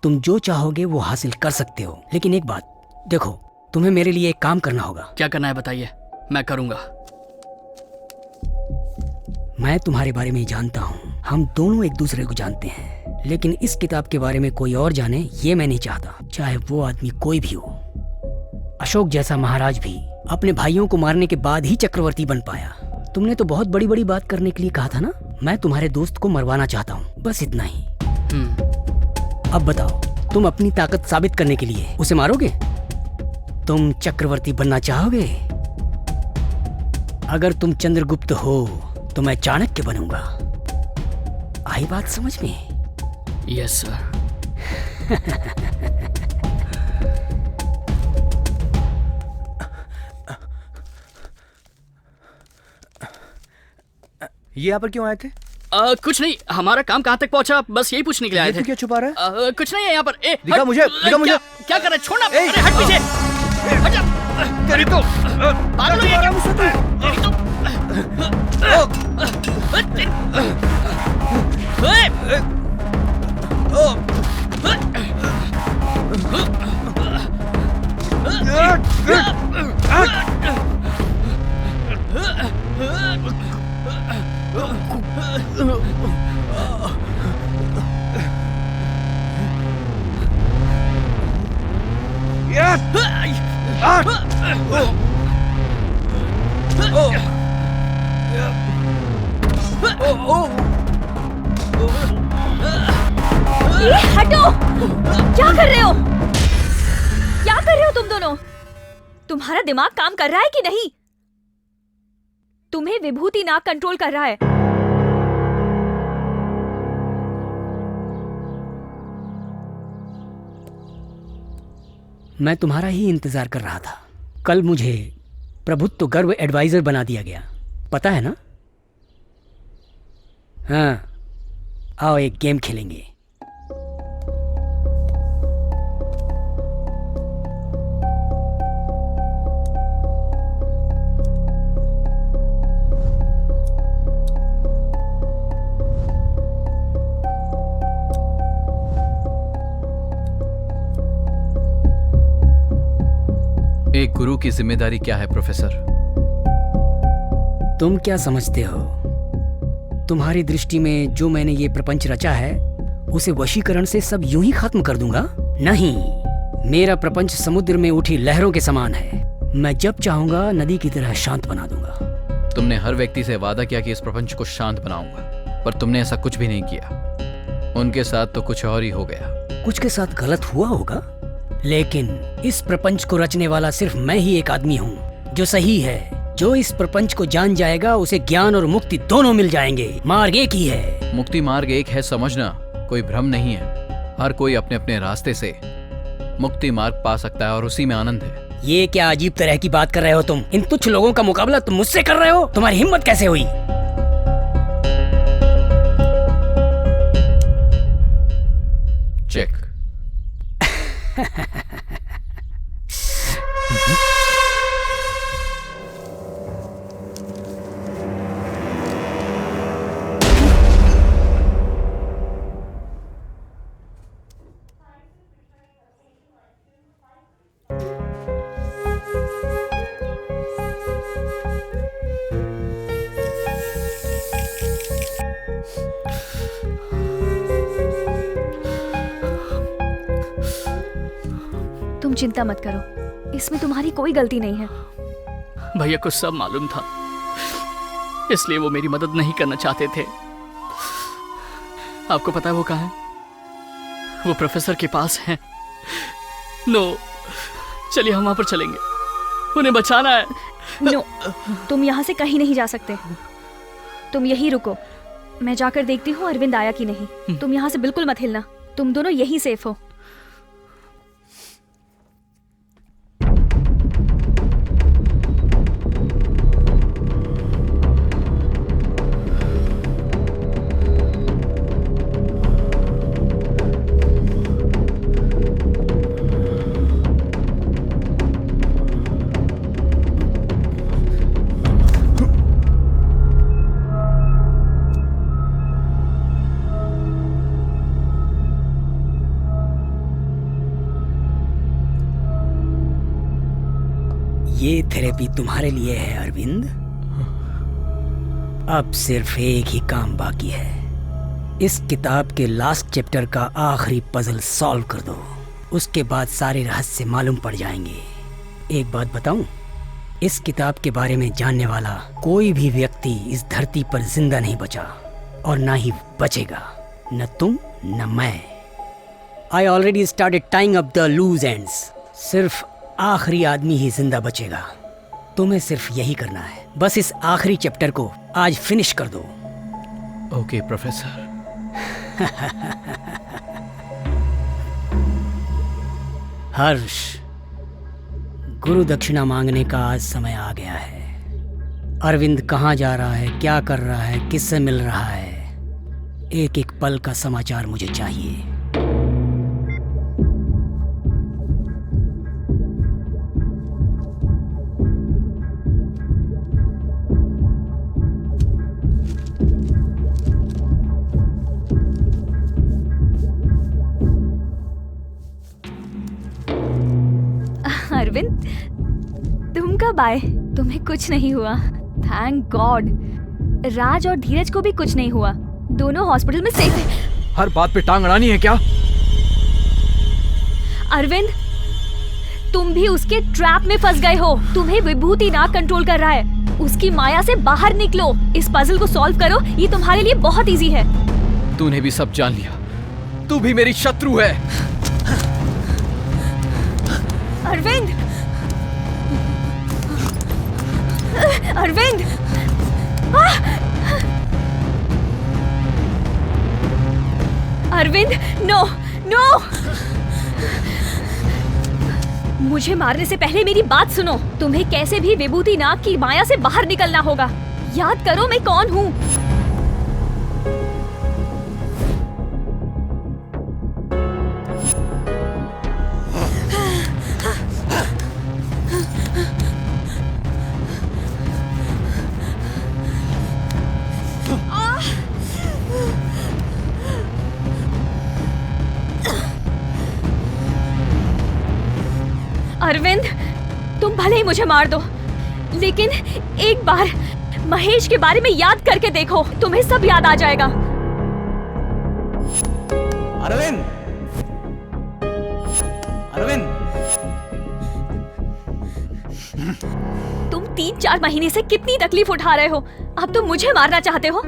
तुम जो चाहोगे वो हासिल कर सकते हो। लेकिन एक बात देखो, तुम्हें मेरे लिए एक काम करना होगा। क्या करना है बताइए, मैं करूंगा। मैं तुम्हारे बारे में जानता हूँ, हम दोनों एक दूसरे को जानते हैं, लेकिन इस किताब के बारे में कोई और जाने ये मैं नहीं चाहता, चाहे वो आदमी कोई भी हो। अशोक जैसा महाराज भी अपने भाइयों को मारने के बाद ही चक्रवर्ती बन पाया। तुमने तो बहुत बड़ी बड़ी बात करने के लिए कहा था ना। मैं तुम्हारे दोस्त को मरवाना चाहता हूँ, बस इतना ही। अब बताओ, तुम अपनी ताकत साबित करने के लिए उसे मारोगे? तुम चक्रवर्ती बनना चाहोगे? अगर तुम चंद्रगुप्त हो तो मैं चाणक्य बनूंगा। आई बात समझ में? Yes sir. ये यहाँ पर क्यों आए थे? कुछ नहीं, हमारा काम कहाँ तक पहुँचा, बस यही पूछने के लिए आए थे। क्या छुपा रहा है? कुछ नहीं है यहाँ पर। दिखा मुझे, दिखा मुझे। क्या कर रहे? छोड़ना, अरे हट पीछे। हट जा। तेरी तो पागल हो गया क्या? तेरी तो ये हटो! क्या कर रहे हो? क्या कर रहे हो तुम दोनों? तुम्हारा दिमाग काम कर रहा है कि नहीं? तुम्हें विभूति नाग कंट्रोल कर रहा है। मैं तुम्हारा ही इंतजार कर रहा था। कल मुझे प्रभुत्व गर्व एडवाइजर बना दिया गया, पता है ना? हाँ, आओ एक गेम खेलेंगे। एक गुरु की जिम्मेदारी क्या है प्रोफेसर? तुम क्या समझते हो? तुम्हारी दृष्टि में जो मैंने ये प्रपंच रचा है उसे वशीकरण से सब यूं ही खत्म कर दूंगा? नहीं, मेरा प्रपंच समुद्र में उठी लहरों के समान है। मैं जब चाहूंगा नदी की तरह शांत बना दूंगा। तुमने हर व्यक्ति से वादा किया कि इस प्रपंच को शांत बनाऊंगा, पर तुमने ऐसा कुछ भी नहीं किया। उनके साथ तो कुछ और ही हो गया। कुछ के साथ गलत हुआ होगा, लेकिन इस प्रपंच को रचने वाला सिर्फ मैं ही एक आदमी हूँ जो सही है। जो इस प्रपंच को जान जाएगा उसे ज्ञान और मुक्ति दोनों मिल जाएंगे। मार्ग एक ही है। मुक्ति मार्ग एक है, समझना कोई भ्रम नहीं है। हर कोई अपने अपने रास्ते से मुक्ति मार्ग पा सकता है और उसी में आनंद है। ये क्या अजीब तरह की बात कर रहे हो तुम? इन तुच्छ लोगों का मुकाबला तुम मुझसे कर रहे हो? तुम्हारी हिम्मत कैसे हुई? चेक। तुम चिंता मत करो, इसमें तुम्हारी कोई गलती नहीं है। भैया को सब मालूम था, इसलिए वो मेरी मदद नहीं करना चाहते थे। आपको पता है वो कहाँ है? वो प्रोफेसर के पास है। नो, चलिए हम वहां पर चलेंगे, उन्हें बचाना है। नो, तुम यहाँ से कहीं नहीं जा सकते। तुम यहीं रुको, मैं जाकर देखती हूँ अरविंद आया कि नहीं। तुम यहाँ से बिल्कुल मत हिलना, तुम दोनों यहीं सेफ हो। ये थेरेपी तुम्हारे लिए है अरविंद। अब सिर्फ एक ही काम बाकी है। इस किताब के लास्ट चैप्टर का आखिरी पजल सॉल्व कर दो, उसके बाद सारे रहस्य मालूम पड़ जाएंगे। एक बात बताऊं, इस किताब के बारे में जानने वाला कोई भी व्यक्ति इस धरती पर जिंदा नहीं बचा और ना ही बचेगा, न तुम न मैं। I already started tying up the loose ends. सिर्फ आखिरी आदमी ही जिंदा बचेगा। तुम्हें सिर्फ यही करना है, बस इस आखिरी चैप्टर को आज फिनिश कर दो। Okay professor. हर्ष, गुरु दक्षिणा मांगने का आज समय आ गया है। अरविंद कहाँ जा रहा है, क्या कर रहा है, किससे मिल रहा है, एक एक पल का समाचार मुझे चाहिए। अरविंद, तुम कब आए? तुम्हें कुछ नहीं हुआ, थैंक गॉड। राज और धीरज को भी कुछ नहीं हुआ, दोनों हॉस्पिटल में सेफ हैं। हर बात पे टांग अड़ानी है क्या? अरविंद, तुम भी उसके ट्रैप में फंस गए हो। तुम्हें विभूति नाग कंट्रोल कर रहा है, उसकी माया से बाहर निकलो। इस पजल को सॉल्व करो, ये तुम्हारे लिए बहुत इजी है। तूने भी सब जान लिया, तू भी मेरी शत्रु है। अरविंद, अरविंद, अरविंद, नो नो, मुझे मारने से पहले मेरी बात सुनो। तुम्हें कैसे भी विभूति नाग की माया से बाहर निकलना होगा। याद करो मैं कौन हूँ। अरविंद, तुम भले ही मुझे मार दो, लेकिन एक बार महेश के बारे में याद करके देखो, तुम्हें सब याद आ जाएगा। अरविंद, अरविंद, तुम 3-4 महीने से कितनी तकलीफ उठा रहे हो, अब तुम मुझे मारना चाहते हो?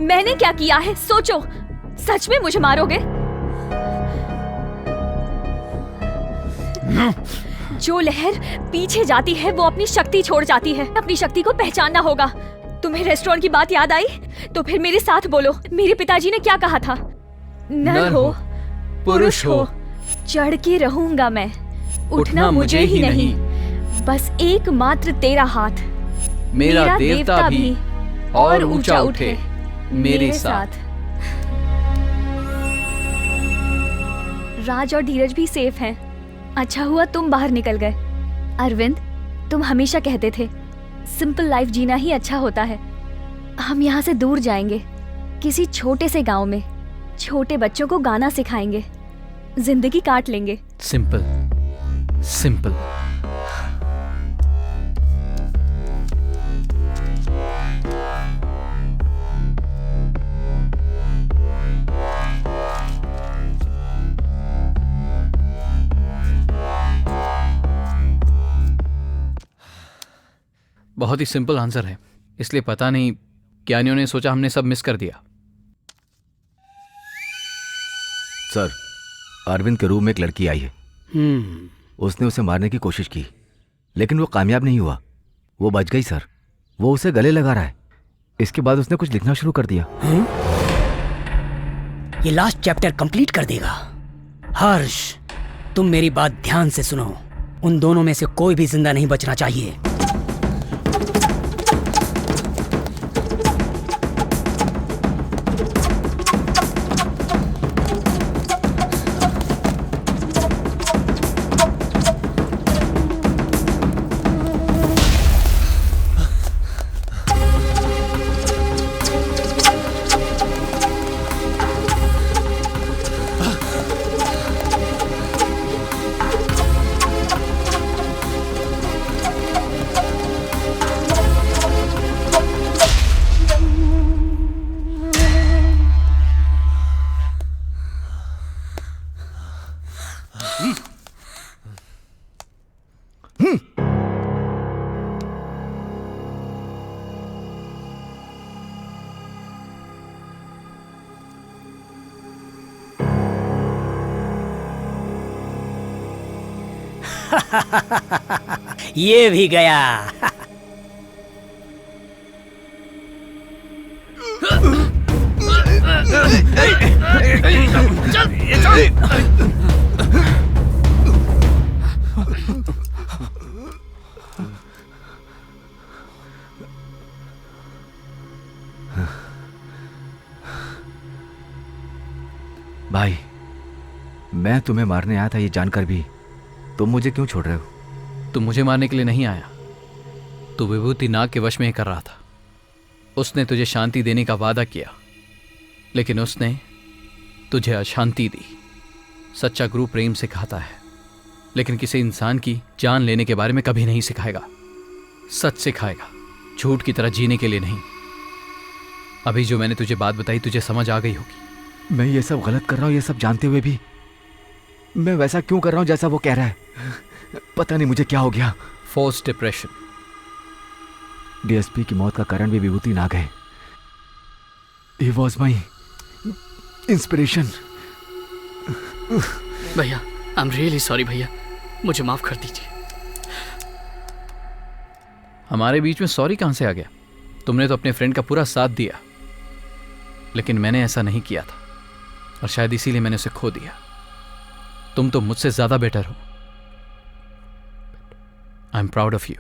मैंने क्या किया है सोचो, सच में मुझे मारोगे? जो लहर पीछे जाती है वो अपनी शक्ति छोड़ जाती है। अपनी शक्ति को पहचानना होगा। तुम्हें रेस्टोरेंट की बात याद आई? तो फिर मेरे साथ बोलो, मेरे पिताजी ने क्या कहा था? नर हो, पुरुष हो, चढ़ के रहूंगा मैं, उठना मुझे ही नहीं, बस एकमात्र तेरा हाथ, मेरा देवता भी और ऊंचा उठे मेरे साथ। राज और धीरज भी सेफ हैं। अच्छा हुआ तुम बाहर निकल गए। अरविंद, तुम हमेशा कहते थे सिंपल लाइफ जीना ही अच्छा होता है। हम यहाँ से दूर जाएंगे, किसी छोटे से गांव में छोटे बच्चों को गाना सिखाएंगे, जिंदगी काट लेंगे। Simple simple. बहुत ही सिंपल आंसर है, इसलिए पता नहीं ज्ञानियों ने सोचा हमने सब मिस कर दिया। सर, अरविंद के रूम में एक लड़की आई है। उसने उसे मारने की कोशिश की, लेकिन वो कामयाब नहीं हुआ। वो बच गई सर। वो उसे गले लगा रहा है। इसके बाद उसने कुछ लिखना शुरू कर दिया। ये लास्ट चैप्टर कंप्लीट कर देगा। हर्ष, तुम मेरी बात ध्यान से सुनो। उन दोनों में से कोई भी जिंदा नहीं बचना चाहिए। ये भी गया। भाई, मैं तुम्हें मारने आया था ये जानकर भी तुम मुझे क्यों छोड़ रहे हो? तुम मुझे मारने के लिए नहीं आया, तू विभूति नाग के वश में ही कर रहा था। उसने तुझे शांति देने का वादा किया, लेकिन उसने तुझे अशांति दी। सच्चा गुरु प्रेम सिखाता है, लेकिन किसी इंसान की जान लेने के बारे में कभी नहीं सिखाएगा। सच सिखाएगा, झूठ की तरह जीने के लिए नहीं। अभी जो मैंने तुझे बात बताई तुझे समझ आ गई होगी। मैं ये सब गलत कर रहा हूँ, ये सब जानते हुए भी मैं वैसा क्यों कर रहा हूँ जैसा वो कह रहा है? पता नहीं मुझे क्या हो गया। Force depression. डीएसपी की मौत का कारण भी विभूति नाग है। He was my inspiration. भैया आई एम रियली सॉरी भैया, मुझे माफ कर दीजिए। हमारे बीच में सॉरी कहां से आ गया? तुमने तो अपने फ्रेंड का पूरा साथ दिया, लेकिन मैंने ऐसा नहीं किया था और शायद इसीलिए मैंने उसे खो दिया। तुम तो मुझसे ज्यादा बेटर हो। I am proud of you.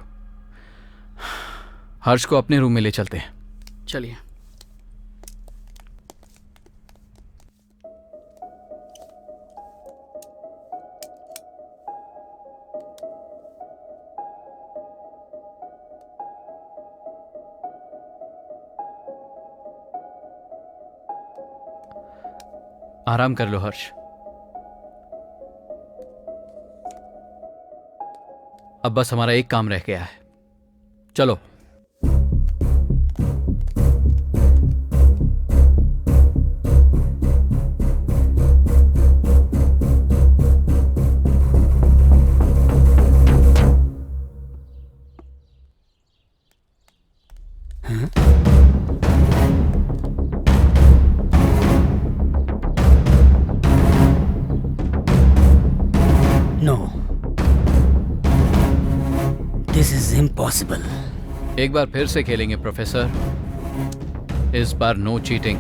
Harsh को अपने रूम में ले चलते हैं। चलिए। आराम कर लो हर्ष। अब बस हमारा एक काम रह गया है, चलो। इम्पॉसिबल। एक बार फिर से खेलेंगे प्रोफेसर, इस बार नो चीटिंग।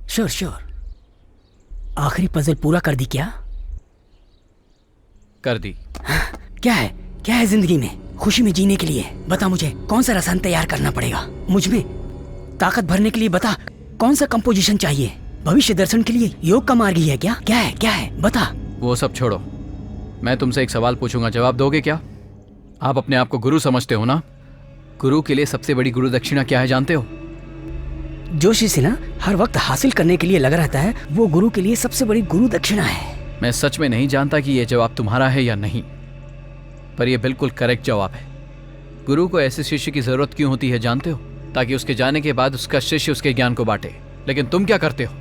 Sure sure. आखिरी पजल पूरा कर दी क्या? कर दी। क्या है जिंदगी में खुशी में जीने के लिए? बता मुझे, कौन सा रसायन तैयार करना पड़ेगा? मुझ में ताकत भरने के लिए बता, कौन सा कंपोजिशन चाहिए? भविष्य दर्शन के लिए योग का मार्ग ही है क्या? क्या है बता। वो सब छोड़ो, मैं तुमसे एक सवाल पूछूंगा, जवाब दोगे क्या? आप अपने आप को गुरु समझते हो ना? गुरु के लिए सबसे बड़ी गुरु दक्षिणा क्या है जानते हो? जो शिष्य ना हर वक्त हासिल करने के लिए लगा रहता है, वो गुरु के लिए सबसे बड़ी गुरु दक्षिणा है। मैं सच में नहीं जानता कि यह जवाब तुम्हारा है या नहीं, पर यह बिल्कुल करेक्ट जवाब है। गुरु को ऐसे शिष्य की जरूरत क्यों होती है जानते हो? ताकि उसके जाने के बाद उसका शिष्य उसके ज्ञान को बांटे। लेकिन तुम क्या करते हो?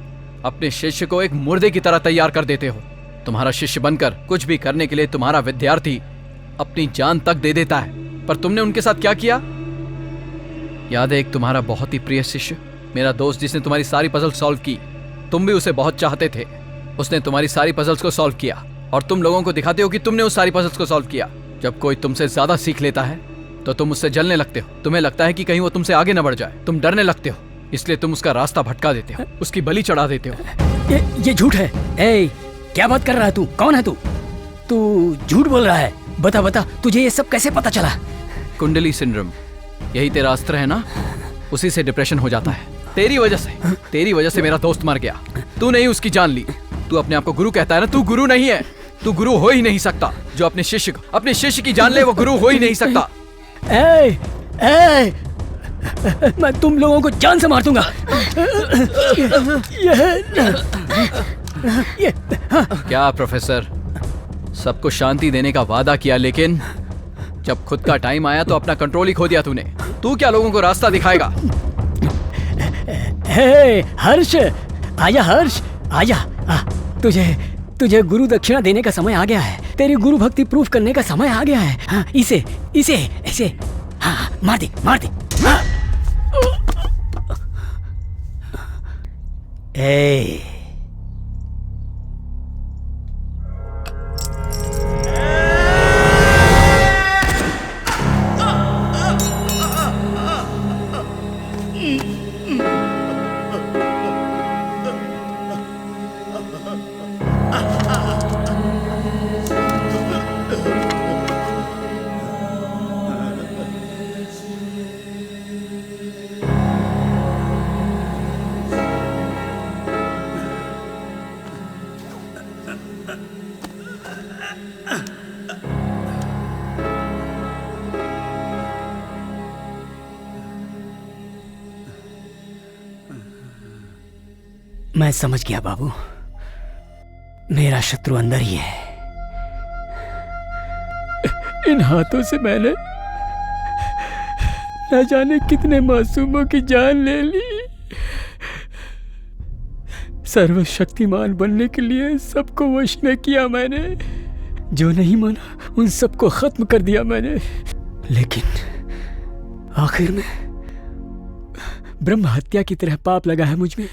अपने शिष्य को एक मुर्दे की तरह तैयार कर देते हो। तुम्हारा शिष्य बनकर कुछ भी करने के लिए तुम्हारा विद्यार्थी अपनी जान तक दे देता है, पर तुमने उनके साथ क्या किया? याद है एक तुम्हारा बहुत ही प्रिय शिष्य, मेरा दोस्त, जिसने तुम्हारी सारी पजल सॉल्व की। तुम भी उसे बहुत चाहते थे। उसने तुम्हारी सारी पजल्स को सॉल्व किया और तुम लोगों को दिखाते हो कि तुमने उस सारी पजल्स को सॉल्व किया। जब कोई तुमसे ज्यादा सीख लेता है तो तुम उससे जलने लगते हो। तुम्हें लगता है कि कहीं वो तुमसे आगे न बढ़ जाए। तुम डरने लगते हो, इसलिए तुम उसका रास्ता भटका देते हो, उसकी बलि चढ़ा देते हो। ये झूठ है। ए, क्या बात कर रहा है तू? कौन है तू? तू झूठ बोल रहा है। बता, तुझे ये सब कैसे पता चला? कुंडली सिंड्रोम, यही तेरा अस्त्र है ना? उसी से डिप्रेशन हो जाता है। तेरी वजह से मेरा दोस्त मर गया। तू नहीं उसकी जान ली। तू अपने आप को गुरु कहता है ना, तू गुरु नहीं है। तू गुरु हो ही नहीं सकता। जो अपने शिष्य की जान ले वो गुरु हो ही नहीं सकता। मैं तुम लोगों को जान से मार दूंगा। क्या प्रोफेसर, सबको शांति देने का वादा किया, लेकिन जब खुद का टाइम आया तो अपना कंट्रोल ही खो दिया तूने। तू क्या लोगों को रास्ता दिखाएगा? हर्ष, आजा हर्ष, आजा। तुझे गुरु दक्षिणा देने का समय आ गया है। तेरी गुरु भक्ति प्रूफ करने का समय आ गया है। हाँ, इसे हाँ, मार दे। हाँ। मैं समझ गया बाबू, मेरा शत्रु अंदर ही है। इन हाथों से मैंने न जाने कितने मासूमों की जान ले ली। सर्वशक्तिमान बनने के लिए सबको वश में किया मैंने। जो नहीं माना उन सबको खत्म कर दिया मैंने। लेकिन आखिर में ब्रह्म हत्या की तरह पाप लगा है मुझ में।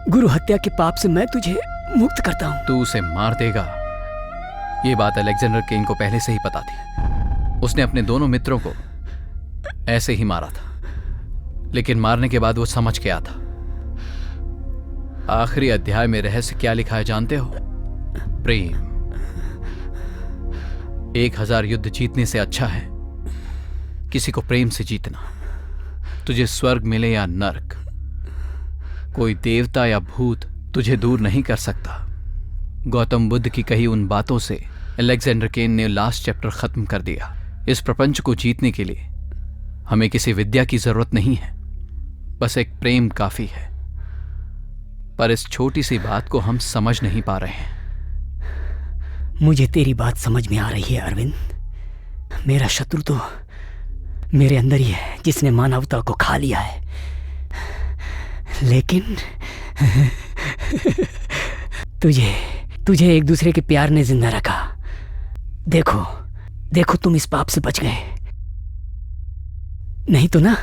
गुरु हत्या के पाप से मैं तुझे मुक्त करता हूँ। तू उसे मार देगा, ये बात अलेक्जेंडर केन को पहले से ही पता थी। उसने अपने दोनों मित्रों को ऐसे ही मारा था, लेकिन मारने के बाद वो समझ गया था। आखिरी अध्याय में रहस्य क्या लिखा है जानते हो? प्रेम। 1000 युद्ध जीतने से अच्छा है किसी को प्रेम से जीतना। तुझे स्वर्ग मिले या नर्क, कोई देवता या भूत तुझे दूर नहीं कर सकता। गौतम बुद्ध की कही उन बातों से अलेक्जेंडर केन ने लास्ट चैप्टर खत्म कर दिया। इस प्रपंच को जीतने के लिए हमें किसी विद्या की जरूरत नहीं है, बस एक प्रेम काफी है। पर इस छोटी सी बात को हम समझ नहीं पा रहे हैं। मुझे तेरी बात समझ में आ रही है अरविंद। मेरा शत्रु तो मेरे अंदर ही है, जिसने मानवता को खा लिया है। लेकिन तुझे एक दूसरे के प्यार ने जिंदा रखा। देखो तुम इस पाप से बच गए, नहीं तो ना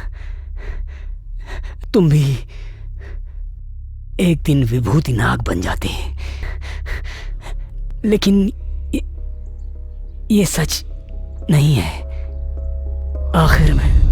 तुम भी एक दिन विभूति नाग बन जाते। लेकिन ये सच नहीं है। आखिर में